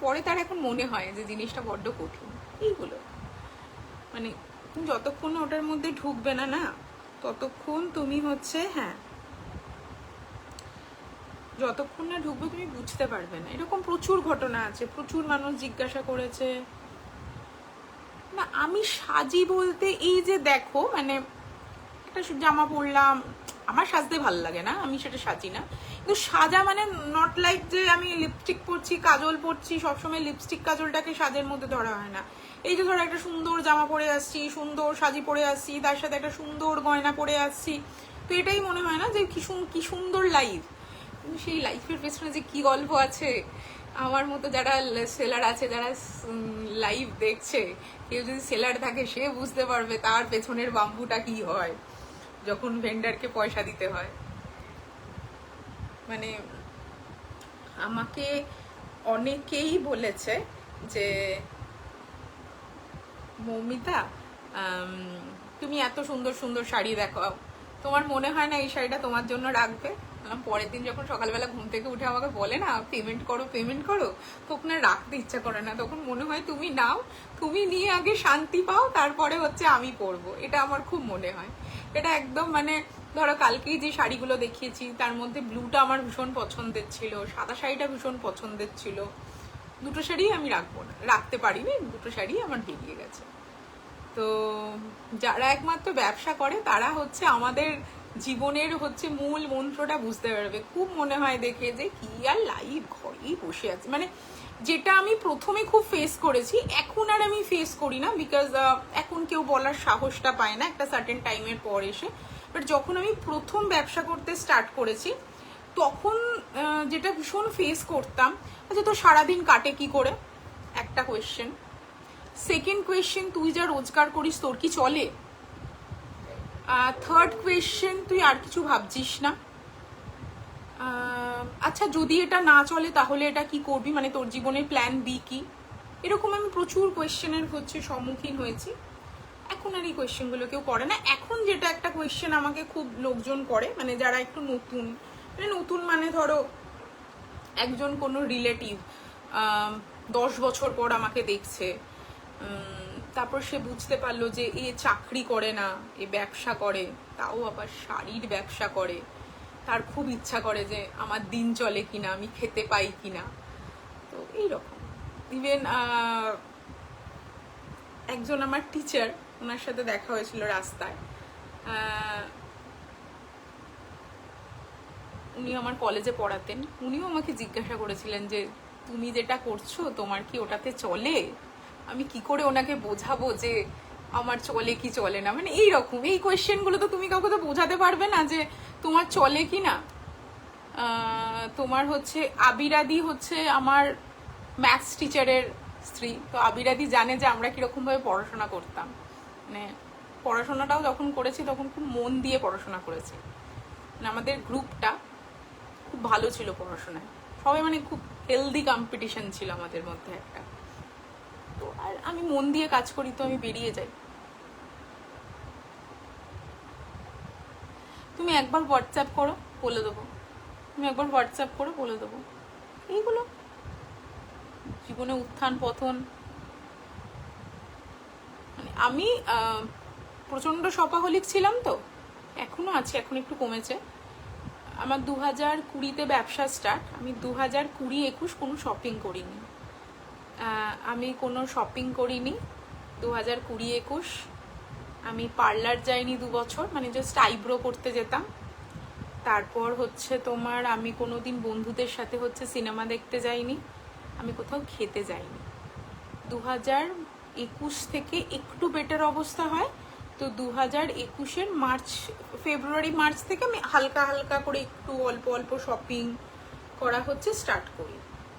S1: পরে তার এখন মনে হয় যে জিনিসটা বড্ড কঠিন। এইগুলো মানে তুমি যতক্ষণ ওটার মধ্যে ঢুকবে না না, ততক্ষণ তুমি হচ্ছে, হ্যাঁ, যতক্ষণ না ঢুকবে তুমি বুঝতে পারবে না। এরকম প্রচুর ঘটনা আছে, প্রচুর মানুষ জিজ্ঞাসা করেছে না আমি সাজি বলতে এই যে দেখো, মানে একটা জামা পরলাম, আমার সাজতে ভালো লাগে না, আমি সেটা সাজি না, কিন্তু সাজা মানে নট লাইক যে আমি লিপস্টিক পরছি, কাজল পরছি, সবসময় লিপস্টিক কাজলটাকে সাজের মধ্যে ধরা হয় না। এই যে ধরো একটা সুন্দর জামা পরে আসছি, সুন্দর সাজি পরে আসছি, তার সাথে একটা সুন্দর গয়না পরে আসছি, তো এটাই মনে হয় না যে কি সুন্দর লাইফ। কিন্তু সেই লাইফের পেছনে যে কি গল্প আছে, আমার মতো যারা সেলার আছে, যারা লাইভ দেখছে, কেউ যদি সেলার থাকে সে বুঝতে পারবে তার পেছনের বাম্বুটা কি হয় যখন ভেন্ডারকে পয়সা দিতে হয়। মানে আমাকে অনেকেই বলেছে যে মৌমিতা তুমি এত সুন্দর সুন্দর শাড়ি দেখাও, তোমার মনে হয় না এই শাড়িটা তোমার জন্য রাখবে? পরের দিন যখন সকালবেলা ঘুম থেকে উঠে আমাকে বলে না পেমেন্ট করো, তখন আর রাখতে ইচ্ছা করে না, তখন মনে হয় তুমি নাও, তুমি নিয়ে আগে শান্তি পাও, তারপরে হচ্ছে আমি পরবো। এটা আমার খুব মনে হয়, এটা একদম মানে ধরো কালকেই যে শাড়িগুলো দেখিয়েছি তার মধ্যে ব্লুটা আমার ভীষণ পছন্দের ছিল, সাদা শাড়িটা ভীষণ পছন্দের ছিল, দুটো শাড়ি আমি রাখবো না, রাখতে পারিনি, দুটো শাড়ি আমার বেরিয়ে গেছে। তো যারা একমাত্র ব্যবসা করে তারা হচ্ছে আমাদের জীবনের হচ্ছে মূল মন্ত্রটা বুঝতে পারবে। খুব মনে হয় দেখে যে কি আর লাইভ ঘরেই বসে আছে, মানে যেটা আমি প্রথমে খুব ফেস করেছি, এখন আর আমি ফেস করি না, বিকজ এখন কেউ বলার সাহসটা পায় না একটা সার্টেন টাইমের পর এসে। বাট যখন আমি প্রথম ব্যবসা করতে স্টার্ট করেছি তখন যেটা ভীষণ ফেস করতাম, আচ্ছা তো সারাদিন কাটে কি করে, একটা কোয়েশ্চেন। সেকেন্ড কোয়েশ্চেন, তুই যা রোজগার করিস তোর কি চলে? থার্ড কোয়েশ্চেন, তুই আর কিছু ভাবছিস না? আচ্ছা যদি এটা না চলে তাহলে এটা কি করবি, মানে তোর জীবনের প্ল্যান বি কি? এরকম আমি প্রচুর কোয়েশ্চেনের হচ্ছে সম্মুখীন হয়েছি। এখন আর এই কোয়েশ্চেনগুলো কেউ করে না। এখন যেটা একটা কোয়েশ্চেন আমাকে খুব লোকজন করে, মানে যারা একটু নতুন, মানে নতুন মানে ধরো একজন কোনো রিলেটিভ 10 বছর পর আমাকে দেখছে, তারপর সে বুঝতে পারলো যে এ চাকরি করে না, এ ব্যবসা করে, তাও আবার শাড়ির ব্যবসা করে, তার খুব ইচ্ছা করে যে আমার দিন চলে কিনা, আমি খেতে পাই কিনা। তো এইরকম ইভেন একজন আমার টিচার, ওনার সাথে দেখা হয়েছিল রাস্তায়, উনি আমার কলেজে পড়াতেন, উনিও আমাকে জিজ্ঞাসা করেছিলেন যে তুমি যেটা করছো তোমার কি ওটাতে চলে? আমি কি করে ওনাকে বোঝাবো যে আমার চলে কি চলে না, মানে এইরকম এই কোয়েশ্চেনগুলো তো তুমি কাউকে তো বোঝাতে পারবে না যে তোমার চলে কি না। তোমার হচ্ছে আবিরাদি হচ্ছে আমার ম্যাথস টিচারের স্ত্রী, তো আবিরাদি জানে যে আমরা কিরকম ভাবে পড়াশোনা করতাম, মানে পড়াশোনাটাও যখন করেছি তখন খুব মন দিয়ে পড়াশোনা করেছি, মানে আমাদের গ্রুপটা খুব ভালো ছিল পড়াশোনায়, সবাই মানে খুব হেলদি কম্পিটিশন ছিল আমাদের মধ্যে একটা। তো আর আমি মন দিয়ে কাজ করি, তো আমি বেরিয়ে যাই। তুমি একবার হোয়াটসঅ্যাপ করো বলে দেবো, তুমি একবার হোয়াটসঅ্যাপ করো বলে দেবো। এইগুলো জীবনে উত্থান পতন, মানে আমি প্রচন্ড শপাহলিক ছিলাম, তো এখনো আছে, এখন একটু কমেছে। আমার 2020-তে ব্যবসা স্টার্ট, আমি 2020-21 কোনো শপিং করিনি, আমি কোনো শপিং করিনি 2020-21। আমি পার্লার যাইনি 2 বছর, মানে জাস্ট আইব্রো করতে যেতাম। তারপর হচ্ছে তোমার আমি কোনোদিন বন্ধুদের সাথে হচ্ছে সিনেমা দেখতে যাইনি, আমি কোথাও খেতে যাইনি। 2021 থেকে একটু বেটার অবস্থা হয়, তো 2021-এর ফেব্রুয়ারি মার্চ থেকে আমি হালকা হালকা করে একটু অল্প অল্প শপিং করা হচ্ছে স্টার্ট করি।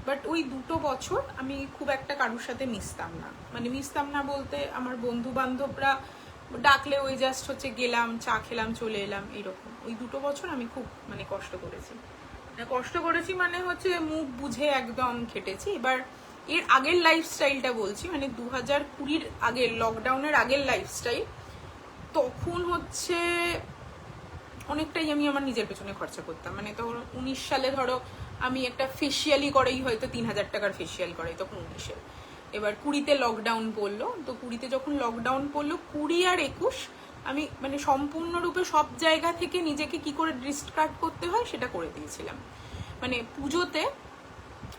S1: বাট ওই 2 বছর আমি খুব একটা কারোর সাথে মিশতাম না, মানে মিশতাম না বলতে আমার বন্ধু বান্ধবরা ডাকলে ওই জাস্ট হচ্ছে গেলাম, চা খেলাম, চলে এলাম, এইরকম। ওই 2 বছর আমি খুব মানে কষ্ট করেছি মানে হচ্ছে মুখ বুঝে একদম খেটেছি। এবার এর আগের লাইফস্টাইলটা বলছি, মানে 2020 আগের, লকডাউনের আগের লাইফস্টাইল। তখন হচ্ছে অনেকটাই আমি আমার নিজের পেছনে খরচা করতাম। মানে তখন 19 সালে ধরো আমি একটা ফেসিয়ালই করেই হয়তো 3000 টাকার ফেসিয়াল করাই, তখন 19-এ। এবার 20-তে লকডাউন পড়লো, তো 20-তে যখন লকডাউন পড়লো, 20 আর 21 আমি মানে সম্পূর্ণরূপে সব জায়গা থেকে নিজেকে কি করে ডিস্ট্রাক্ট করতে হয় সেটা করে দিয়েছিলাম। মানে পুজোতে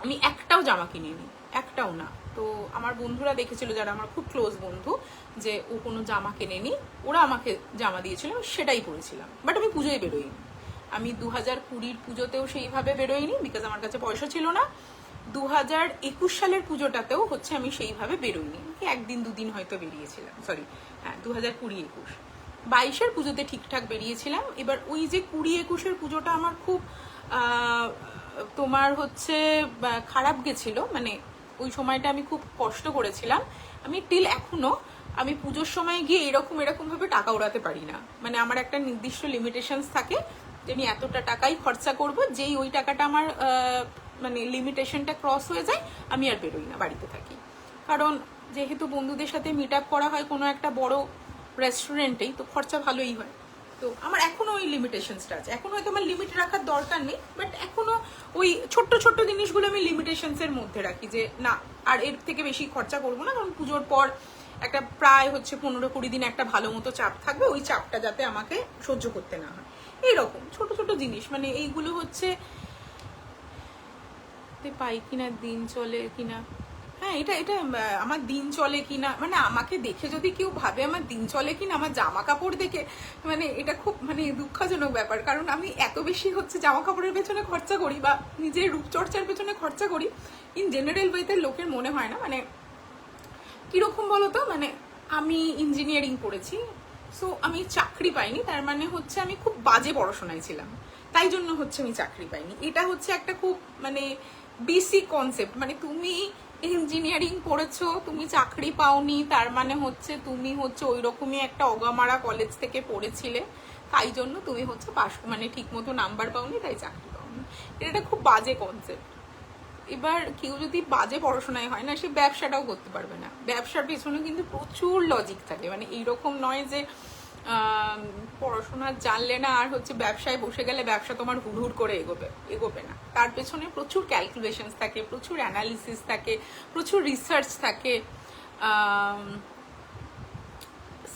S1: আমি একটাও জামা কিনিনি, একটাও না। তো আমার বন্ধুরা দেখেছিল, যারা আমার খুব ক্লোজ বন্ধু, যে ও কোনো জামা কেনেনি, ওরা আমাকে জামা দিয়েছিল, সেটাই পরেছিলাম। বাট আমি পুজোয় বেরোইনি। আমি 2020 পুজোতেও সেইভাবে বেরোইনি, বিকজ আমার কাছে পয়সা ছিল না। 2021 সালের পুজোটাতেও হচ্ছে আমি সেইভাবে বেরোইনি, একদিন দুদিন হয়তো বেরিয়েছিলাম, সরি হ্যাঁ 2020-21। 22-এর পুজোতে ঠিকঠাক বেরিয়েছিলাম। এবার ওই যে 20-21-এর পুজোটা আমার খুব তোমার হচ্ছে খারাপ গেছিল, মানে ওই সময়টা আমি খুব কষ্ট করেছিলাম। আমি টিল এখনো আমি পুজোর সময় গিয়ে এরকম ভাবে টাকা উড়াতে পারি না। মানে আমার একটা নির্দিষ্ট লিমিটেশনস থাকে যে আমি এতটা টাকাই খরচা করব, যেই ওই টাকাটা আমার মানে লিমিটেশনটা ক্রস হয়ে যায় আমি আর বেরোই না, বাড়িতে থাকি। কারণ যেহেতু বন্ধুদের সাথে মিট আপ করা হয় কোনো একটা বড় রেস্টুরেন্টেই, তো খরচা ভালোই হয়। তো আমার এখনো ওই লিমিটেশনসটা আছে। এখন হয়তো আমার লিমিট রাখার দরকার নেই, বাট এখনো ওই ছোট্ট জিনিসগুলো আমি লিমিটেশনসের মধ্যে রাখি, যে না আর এর থেকে বেশি খরচা করবো না। কারণ পুজোর পর একটা প্রায় হচ্ছে 15-20 দিন একটা ভালো মতো চাপ থাকবে, ওই চাপটা যাতে আমাকে সহ্য করতে না হয়। এইরকম ছোট জিনিস, মানে এইগুলো হচ্ছে পাই কিনা, দিন চলে কিনা। হ্যাঁ, এটা আমার দিন চলে কিনা, মানে আমাকে দেখে যদি কেউ ভাবে আমার দিন চলে কিনা আমার জামা কাপড় দেখে, মানে এটা খুব মানে দুঃখজনক ব্যাপার। কারণ আমি এত বেশি হচ্ছে জামা কাপড়ের পেছনে খরচা করি বা নিজের রূপচর্চার পেছনে খরচা করি, ইন জেনারেল ওয়েতে লোকের মনে হয় না। মানে কিরকম বলতো, মানে আমি ইঞ্জিনিয়ারিং পড়েছি, সো আমি চাকরি পাইনি, তার মানে হচ্ছে আমি খুব বাজে পড়াশোনায় ছিলাম, তাই জন্য হচ্ছে আমি চাকরি পাইনি। এটা হচ্ছে একটা খুব মানে বেসিক কনসেপ্ট। মানে তুমি ইঞ্জিনিয়ারিং পড়েছো, তুমি চাকরি পাওনি, তার মানে হচ্ছে তুমি হচ্ছে ওই রকমই একটা অগামারা কলেজ থেকে পড়েছিলে, তাই জন্য তুমি হচ্ছে পাস মানে ঠিক মতো নাম্বার পাওনি, তাই চাকরি পাওনি। এটা খুব বাজে কনসেপ্ট। এবার কেউ যদি বাজে পড়াশোনায় হয় না, সে ব্যবসাটাও করতে পারবে না। ব্যবসার পেছনে কিন্তু প্রচুর লজিক থাকে। মানে এইরকম নয় যে পড়াশোনা জানলে না আর হচ্ছে ব্যবসায় বসে গেলে ব্যবসা তোমার হুড় করে এগোবে না। তার পেছনে প্রচুর ক্যালকুলেশনস থাকে, প্রচুর অ্যানালিসিস থাকে, প্রচুর রিসার্চ থাকে।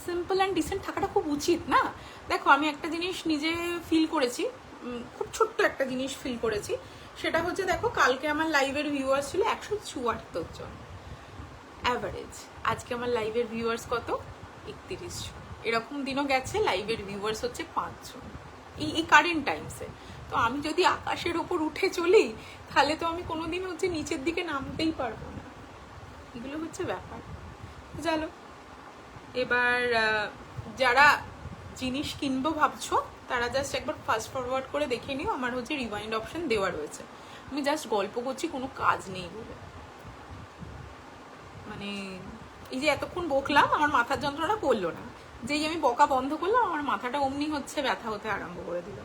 S1: সিম্পল অ্যান্ড ডিসেন্ট থাকাটা খুব উচিত না? দেখো, আমি একটা জিনিস নিজে ফিল করেছি, খুব ছোট্ট একটা জিনিস ফিল করেছি। সেটা হচ্ছে, দেখো কালকে আমার লাইভের ভিউয়ার্স ছিল 174 জন অ্যাভারেজ। আজকে আমার লাইভের ভিউয়ার্স কত? 31 জন। এরকম দিনও গেছে লাইভের ভিউয়ার্স হচ্ছে 5 জন এই কারেন্ট টাইমসে। তো আমি যদি আকাশের ওপর উঠে চলি, তাহলে তো আমি কোনোদিন হচ্ছে নিচের দিকে নামতেই পারবো না। এগুলো হচ্ছে ব্যাপার। চলো, এবার যারা জিনিস কিনবো ভাবছো, তারা জাস্ট একবার ফাস্ট ফরওয়ার্ড করে দেখে নিও, আমার হচ্ছে রিওয়াইন্ড অপশন দেওয়া রয়েছে। আমি জাস্ট গল্প করছি, কোনো কাজ নেই বলে। মানে এই যে এতক্ষণ বকলাম, আমার মাথার যন্ত্রণা করলো না। যেই আমি বকা বন্ধ করলাম, আমার মাথাটা অমনি হচ্ছে ব্যথা হতে আরম্ভ করে দিল।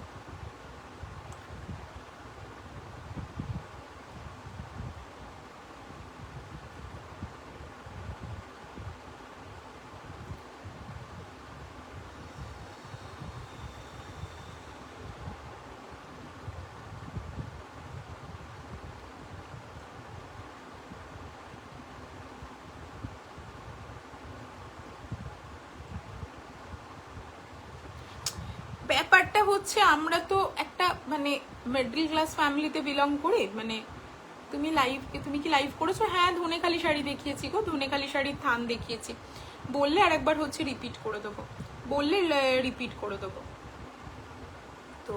S1: ব্যাপারটা হচ্ছে, আমরা তো একটা মানে মিডল ক্লাস ফ্যামিলিতে বিলং করি। মানে তুমি কি লাইভ করেছো? হ্যাঁ, ধনেখালি শাড়ি দেখিয়েছি গো, ধনেখালি শাড়ির থান দেখিয়েছি। বললে আরেকবার হচ্ছে রিপিট করে দেবো, বললে রিপিট করে দেবো। তো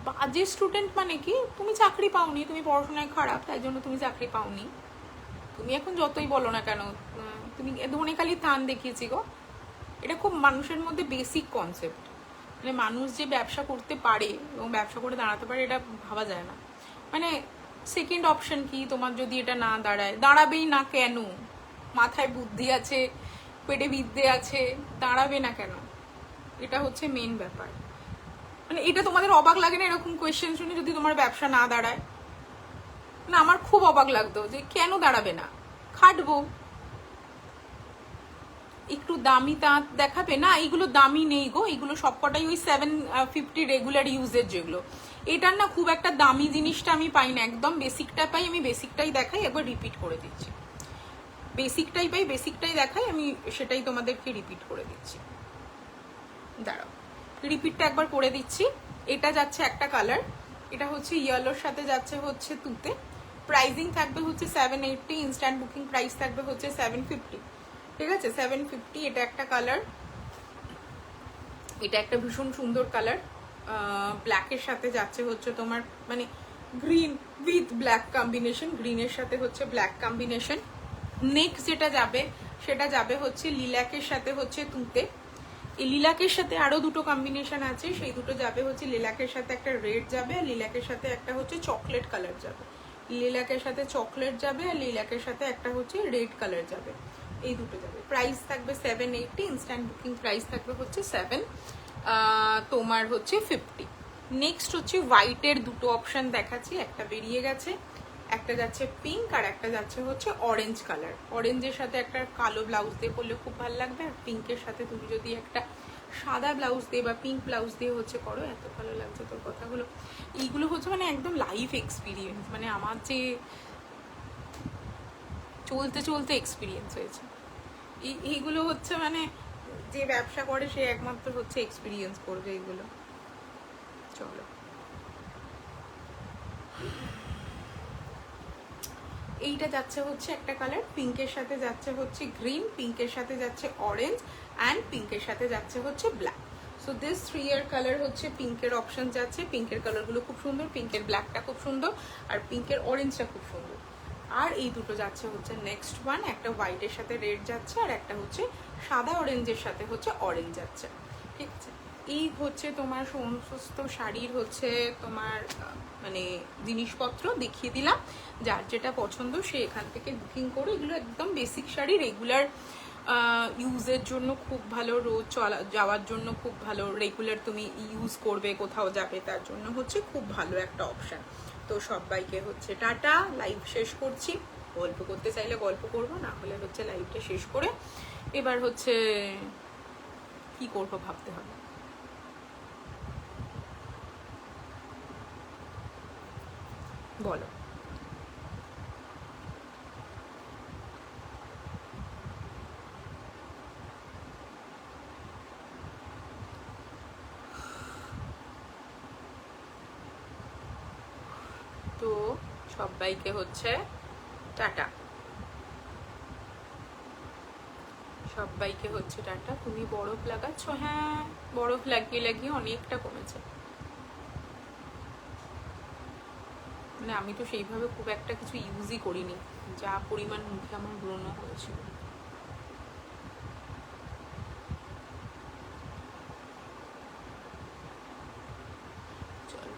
S1: বাজে স্টুডেন্ট মানে কি? তুমি চাকরি পাওনি, তুমি পড়াশোনায় খারাপ, তাই জন্য তুমি চাকরি পাওনি। তুমি এখন যতই বলো না কেন, তুমি ধনেখালি থান দেখিয়েছি গো, এটা খুব মানুষের মধ্যে বেসিক কনসেপ্ট। মানে মানুষ যে ব্যবসা করতে পারে এবং ব্যবসা করে দাঁড়াতে পারে, এটা ভাবা যায় না। মানে সেকেন্ড অপশন কি? তোমার যদি এটা না দাঁড়ায়, দাঁড়াবেই না কেন? মাথায় বুদ্ধি আছে, পেটে বিদ্যে আছে, দাঁড়াবে না কেন? এটা হচ্ছে মেন ব্যাপার। মানে এটা তোমাদের অবাক লাগে না এরকম কোয়েশ্চেন শুনে, যদি তোমার ব্যবসা না দাঁড়ায়? না, আমার খুব অবাক লাগতো যে কেন দাঁড়াবে না, খাটবো, একটু দামি তাঁত দেখাবে না। এইগুলো দামি নেই গো, এইগুলো সবকটাই ওই 750 রেগুলার ইউজের যেগুলো। এটার না খুব একটা দামি জিনিসটা আমি পাই না, একদম বেসিকটা পাই। আমি বেসিকটাই দেখাই, একবার রিপিট করে দিচ্ছি। বেসিকটাই পাই, বেসিকটাই দেখাই, আমি সেটাই তোমাদেরকে রিপিট করে দিচ্ছি। দাঁড়াও, রিপিটটা একবার করে দিচ্ছি। এটা যাচ্ছে একটা কালার, এটা হচ্ছে ইয়েলোর সাথে যাচ্ছে হচ্ছে তুতে। প্রাইসিং থাকবে হচ্ছে 780, ইনস্ট্যান্ট বুকিং প্রাইস থাকবে হচ্ছে 750। ঠিক আছে, 750। এটা একটা কালার, এটা একটা ভীষণ সুন্দর কালার, ব্ল্যাকের সাথে যাচ্ছে হচ্ছে তোমার মানে গ্রিন উইথ ব্ল্যাক কম্বিনেশন, গ্রিনের সাথে হচ্ছে ব্ল্যাক কম্বিনেশন। নেক্সট যেটা যাবে সেটা যাবে হচ্ছে লিলাকের সাথে হচ্ছে তুতে। এই লিলাকের সাথে আরো দুটো কম্বিনেশন আছে, সেই দুটো যাবে হচ্ছে লিলাকের সাথে একটা রেড যাবে, আর লিলাকের সাথে একটা হচ্ছে চকলেট কালার যাবে। লিলাকের সাথে চকলেট যাবে, আর লিলাকের সাথে একটা হচ্ছে রেড কালার যাবে। এই দুটো যাবে। প্রাইস থাকবে 780, ইনস্ট্যান্ট বুকিং প্রাইস থাকবে হচ্ছে 7 তোমার হচ্ছে 50। নেক্সট হচ্ছে হোয়াইটের দুটো অপশন দেখাচ্ছি, একটা বেরিয়ে গেছে, একটা যাচ্ছে পিঙ্ক আর একটা যাচ্ছে হচ্ছে অরেঞ্জ কালার। অরেঞ্জের সাথে একটা কালো ব্লাউজ দিয়ে করলে খুব ভালো লাগবে, আর পিঙ্কের সাথে তুমি যদি একটা সাদা ব্লাউজ দিয়ে বা পিঙ্ক ব্লাউজ দিয়ে হচ্ছে করো, এত ভালো লাগছে তোর কথাগুলো। এইগুলো হচ্ছে মানে একদম লাইফ এক্সপিরিয়েন্স, মানে আমার যে চলতে চলতে এক্সপিরিয়েন্স হয়েছে। এইগুলো হচ্ছে মানে যে ব্যবসা করে সে একমাত্র হচ্ছে এক্সপিরিয়েন্স করবে এগুলো। চলো, এইটা যাচ্ছে হচ্ছে একটা কালার, পিঙ্কের সাথে যাচ্ছে হচ্ছে গ্রিন, পিঙ্কের সাথে যাচ্ছে অরেঞ্জ, অ্যান্ড পিঙ্কের সাথে যাচ্ছে হচ্ছে ব্ল্যাক। সো দিস 3 এর কালার হচ্ছে পিঙ্কের অপশন যাচ্ছে। পিঙ্কের কালারগুলো খুব সুন্দর, পিঙ্কের ব্ল্যাকটা খুব সুন্দর, আর পিঙ্কের অরেঞ্জটা খুব সুন্দর। আর এই দুটো যাচ্ছে হচ্ছে নেক্সট ওয়ান, একটা হোয়াইটের সাথে রেড যাচ্ছে, আর একটা হচ্ছে সাদা অরেঞ্জের সাথে হচ্ছে অরেঞ্জ যাচ্ছে। ঠিক আছে, এই হচ্ছে তোমার সমস্ত শাড়ির হচ্ছে তোমার মানে জিনিসপত্র দেখিয়ে দিলাম। যার যেটা পছন্দ সে এখান থেকে বুকিং করো। এগুলো একদম বেসিক শাড়ি, রেগুলার ইউজের জন্য খুব ভালো, রোজ যাওয়ার জন্য খুব ভালো, রেগুলার তুমি ইউজ করবে, কোথাও যাবে, তার জন্য হচ্ছে খুব ভালো একটা অপশান। তো সবাইকে হচ্ছে টাটা, লাইভ শেষ করছি। গল্প করতে চাইলে গল্প করবো, না হলে হচ্ছে লাইভটা শেষ করে এবার হচ্ছে কি করবো ভাবতে হবে। বলো। তো সবাইকে হচ্ছে টাটা, সবাইকে হচ্ছে টাটা। তুমি বরফ লাগাচ্ছ? হ্যাঁ, বরফ লাগিয়ে লাগিয়ে অনেকটা কমেছে। মানে আমি তো সেইভাবে খুব একটা কিছু ইউজই করিনি, যা পরিমাণ মুখে আমার ব্রণ হয়েছিল। চলো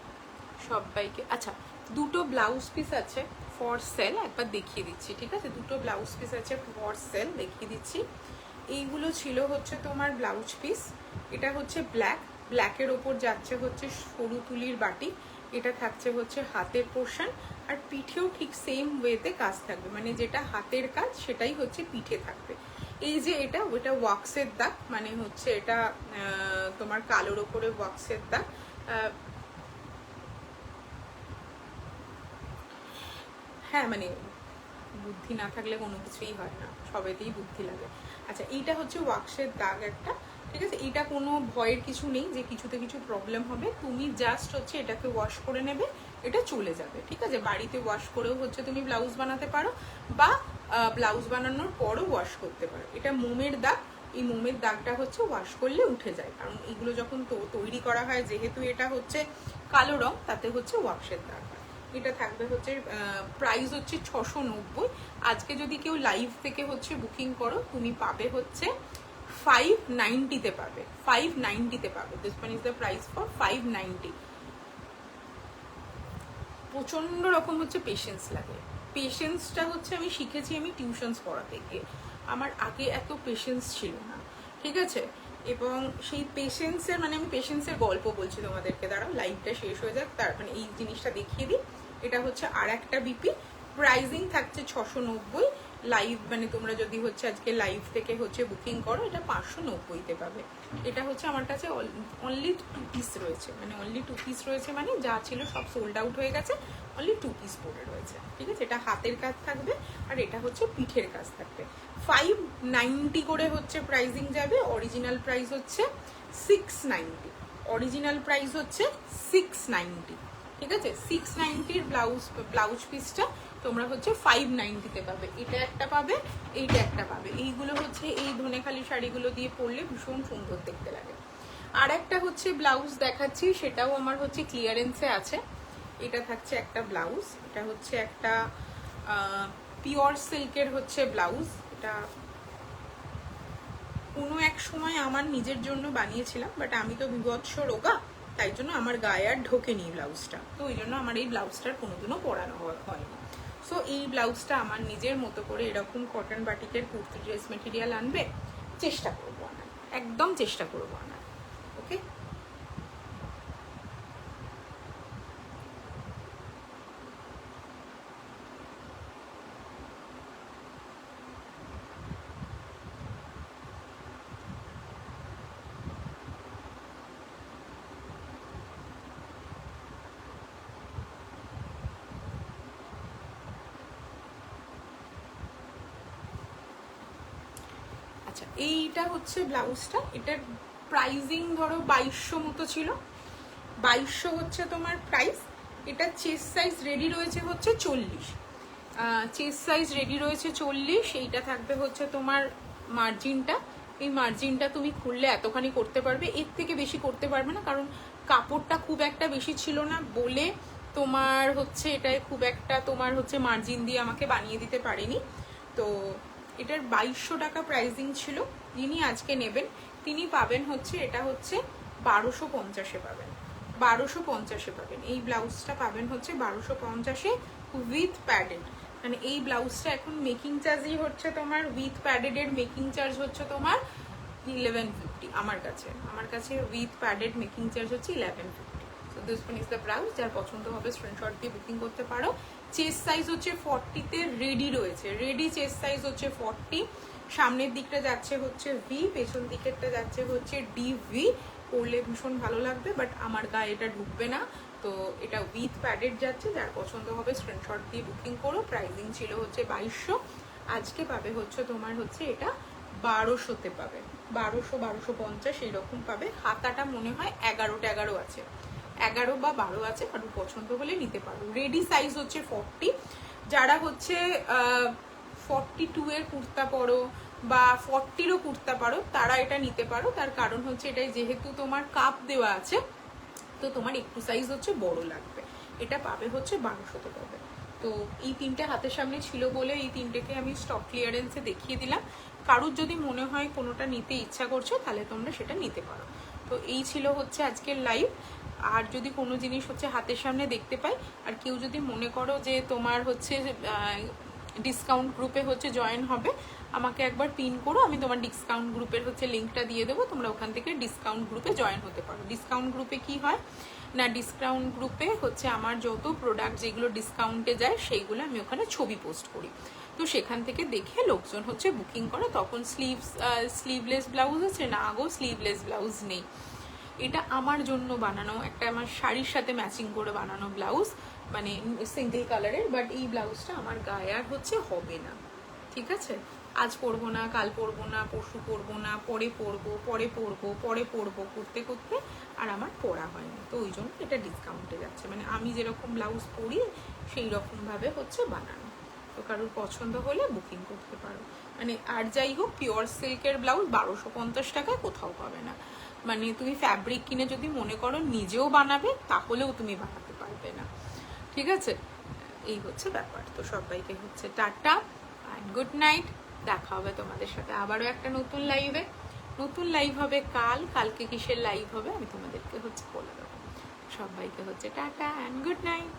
S1: সবাইকে, আচ্ছা দুটো ব্লাউজ পিস আছে ফর সেল, একবার দেখিয়ে দিচ্ছি। ঠিক আছে, দুটো ব্লাউজ পিস আছে ফর সেল, দেখিয়ে দিচ্ছি। এইগুলো ছিল হচ্ছে তোমার ব্লাউজ পিস। এটা হচ্ছে ব্ল্যাকের ওপর যাচ্ছে হচ্ছে সরু তুলির বাটি, এটা থাকছে হচ্ছে হাতের পোর্শন, আর পিঠেও ঠিক সেম ওয়েতে কাজ থাকবে, মানে যেটা হাতের কাজ সেটাই হচ্ছে পিঠে থাকবে। এই যে এটা ওটা ওয়াক্সের দাগ, মানে হচ্ছে এটা তোমার কালোর ওপরে ওয়াক্সের দাগ। হ্যাঁ, মানে বুদ্ধি না থাকলে কোনো কিছুই হয় না, সবেতেই বুদ্ধি লাগে। আচ্ছা, এইটা হচ্ছে ওয়াক্সের দাগ একটা। ঠিক আছে, এটা কোনো ভয়ের কিছু নেই যে কিছুতে কিছু প্রবলেম হবে। তুমি জাস্ট হচ্ছে এটাকে ওয়াশ করে নেবে, এটা চলে যাবে। ঠিক আছে, বাড়িতে ওয়াশ করেও হচ্ছে তুমি ব্লাউজ বানাতে পারো, বা ব্লাউজ বানানোর পরও ওয়াশ করতে পারো। এটা মোমের দাগ, এই মোমের দাগটা হচ্ছে ওয়াশ করলে উঠে যায়, কারণ এগুলো যখন তৈরি করা হয়, যেহেতু এটা হচ্ছে কালো রং, তাতে হচ্ছে ওয়াক্সের দাগ। এটা থাকবে হচ্ছে প্রাইস হচ্ছে 690। আজকে যদি কেউ লাইভ থেকে হচ্ছে বুকিং করো, তুমি পাবে হচ্ছে 590-তে পাবে, 590-তে পাবে। This one is the price for 590। প্রচন্ড রকম হচ্ছে পেশেন্স লাগে। পেশেন্সটা হচ্ছে আমি শিখেছি আমি টিউশনস পড়াতে গিয়ে। আমার আগে এত পেশেন্স ছিল না, ঠিক আছে? এবং সেই পেশেন্সের মানে আমি পেশেন্সের গল্প বলছি তোমাদেরকে, দাঁড়াও লাইভটা শেষ হয়ে যাক, তার মানে এই জিনিসটা দেখিয়ে দিই। এটা হচ্ছে আর একটা বিপি, প্রাইজিং থাকছে 690, লাইভ মানে তোমরা যদি হচ্ছে আজকে লাইভ থেকে হচ্ছে বুকিং করো এটা 590তে পাবে। এটা হচ্ছে আমার কাছে অনলি 2 পিস রয়েছে, মানে অনলি 2 পিস রয়েছে, মানে যা ছিল সব সোল্ড আউট হয়ে গেছে, অনলি 2 পিস পড়ে রয়েছে, ঠিক আছে? এটা হাতের কাজ থাকবে আর এটা হচ্ছে পিঠের কাজ থাকবে। 590 করে হচ্ছে প্রাইজিং যাবে, অরিজিনাল প্রাইস হচ্ছে 690, অরিজিনাল প্রাইস হচ্ছে 690, ঠিক আছে? 690-র ব্লাউজ পিসটা তোমরা হচ্ছে 590-তে পাবে। এটা একটা পাবে, এইটা একটা পাবে। এইগুলো হচ্ছে এই ধনেখালি শাড়িগুলো দিয়ে পরলে ভীষণ সুন্দর দেখতে লাগে। আর একটা হচ্ছে ব্লাউজ দেখাচ্ছি, সেটাও আমার হচ্ছে ক্লিয়ারেন্সে আছে। এটা থাকছে একটা ব্লাউজ, এটা হচ্ছে একটা পিওর সিল্কের হচ্ছে ব্লাউজ। এটা কোনো এক সময় আমার নিজের জন্য বানিয়েছিলাম, বাট আমি তো বিভৎস রোগা, তাই জন্য আমার গায়ে আর ঢোকেনি ব্লাউজটা, তো ওই জন্য আমার এই ব্লাউজটার কোনোদিনও পরানো হয়নি। সো এই ব্লাউজটা আমার নিজের মতো করে এরকম কটন বাটিকের কুর্তি ড্রেস মেটেরিয়াল আনবে, চেষ্টা করবো আনার, একদম চেষ্টা করবো আনার, ওকে? আচ্ছা, এইটা হচ্ছে ব্লাউজটা, এটার প্রাইজিং ধরো 2200 মতো ছিল, 2200 হচ্ছে তোমার প্রাইস। এটা চেস্ট সাইজ রেডি রয়েছে হচ্ছে 40, চেস্ট সাইজ রেডি রয়েছে 40। এইটা থাকবে হচ্ছে তোমার মার্জিনটা, এই মার্জিনটা তুমি খুললে এতখানি করতে পারবে, এর থেকে বেশি করতে পারবে না, কারণ কাপড়টা খুব একটা বেশি ছিল না বলে তোমার হচ্ছে এটায় খুব একটা তোমার হচ্ছে মার্জিন দিয়ে আমাকে বানিয়ে দিতে পারেনি। তো এটার 2200 টাকা প্রাইসিং ছিল। যিনি আজকে নেবেন তিনি পাবেন হচ্ছে, এটা হচ্ছে 1250-এ পাবেন, 1250-এ পাবেন। এই ব্লাউজটা পাবেন হচ্ছে 1250-এ উইথ প্যাডেড। মানে এই ব্লাউজটা এখন মেকিং চার্জই হচ্ছে তোমার, উইথ প্যাডেড এর মেকিং চার্জ হচ্ছে তোমার 1150 আমার কাছে উইথ প্যাডেড মেকিং চার্জ হচ্ছে 1150। So this one is the blouse, যার পছন্দ হবে স্ক্রিনশট দিয়ে বুকিং করতে পারো। চেস্ট সাইজ হচ্ছে 40-তে রেডি রয়েছে, রেডি চেস্ট সাইজ হচ্ছে 40। সামনের দিকটা যাচ্ছে হচ্ছে ভি, পেছন দিকেরটা যাচ্ছে হচ্ছে ডিভি। পরলে ভীষণ ভালো লাগবে, বাট আমার গায়ে এটা ঢুকবে না, তো এটা উইথ প্যাডেড যাচ্ছে। যার পছন্দ হবে স্ক্রিনশট দিয়ে বুকিং করো। প্রাইসিং ছিল হচ্ছে 2200, আজকে পাবে হচ্ছে তোমার হচ্ছে এটা 1200-তে পাবে, 1200-1250 এইরকম পাবে। হাতাটা মনে হয় 11 আছে, 11 বা 12 আছে, কারোর পছন্দ হলে নিতে পারো। রেডি সাইজ হচ্ছে 40। যারা হচ্ছে 42-এর কুর্তা পরো বা 40-রও কুর্তা পারো তারা এটা নিতে পারো, তার কারণ হচ্ছে এটাই যেহেতু তোমার কাপ দেওয়া আছে, তো তোমার একটু সাইজ হচ্ছে বড় লাগবে। এটা পাবে হচ্ছে 1200-তে পাবে। তো এই তিনটে হাতের সামনে ছিল বলে এই তিনটেকে আমি স্টক ক্লিয়ারেন্সে দেখিয়ে দিলাম। কারুর যদি মনে হয় কোনোটা নিতে ইচ্ছা করছো তাহলে তোমরা সেটা নিতে পারো। তো এই ছিল হচ্ছে আজকের লাইভ। আর যদি কোনো জিনিস হচ্ছে হাতের সামনে দেখতে পাই, আর কেউ যদি মনে করো যে তোমার হচ্ছে ডিসকাউন্ট গ্রুপে হচ্ছে জয়েন হবে, আমাকে একবার পিন করো, আমি তোমার ডিসকাউন্ট গ্রুপের হচ্ছে লিঙ্কটা দিয়ে দেবো, তোমরা ওখান থেকে ডিসকাউন্ট গ্রুপে জয়েন হতে পারো। ডিসকাউন্ট গ্রুপে কি হয় না, ডিসকাউন্ট গ্রুপে হচ্ছে আমার যত প্রোডাক্ট যেগুলো ডিসকাউন্টে যায় সেইগুলো আমি ওখানে ছবি পোস্ট করি, তো সেখান থেকে দেখে লোকজন হচ্ছে বুকিং করে। তখন স্লিভলেস ব্লাউজ আছে না, আগো স্লিভলেস ব্লাউজ নেই, এটা আমার জন্য বানানো একটা, আমার শাড়ির সাথে ম্যাচিং করে বানানো ব্লাউজ, মানে সিঙ্গেল কালারের, বাট এই ব্লাউজটা আমার গায়ে আর হচ্ছে হবে না, ঠিক আছে? আজ পরবো না, কাল পরবো না, পরশু পরবো না, পরে পরবো করতে করতে আর আমার পরা হয়নি, তো ওই জন্য এটা ডিসকাউন্টে যাচ্ছে। মানে আমি যেরকম ব্লাউজ পরি সেই রকমভাবে হচ্ছে বানানো। তো কারোর পছন্দ হলে বুকিং করতে পারো। মানে আর যাই হোক, পিওর সিল্কের ব্লাউজ 1250 টাকায় কোথাও পাবে না। মানে তুমি ফ্যাব্রিক কিনে যদি মনে করো নিজেও বানাবে, তাহলেও তুমি বানাতে পারবে না, ঠিক আছে? এই হচ্ছে ব্যাপার। তো সবাইকে হচ্ছে টাটা অ্যান্ড গুড নাইট। দেখা হবে তোমাদের সাথে আবারও একটা নতুন লাইভে। নতুন লাইভ হবে কালকে কিসের লাইভ হবে আমি তোমাদেরকে হচ্ছে বলে দেবো। সবাইকে হচ্ছে টাটা অ্যান্ড গুড নাইট।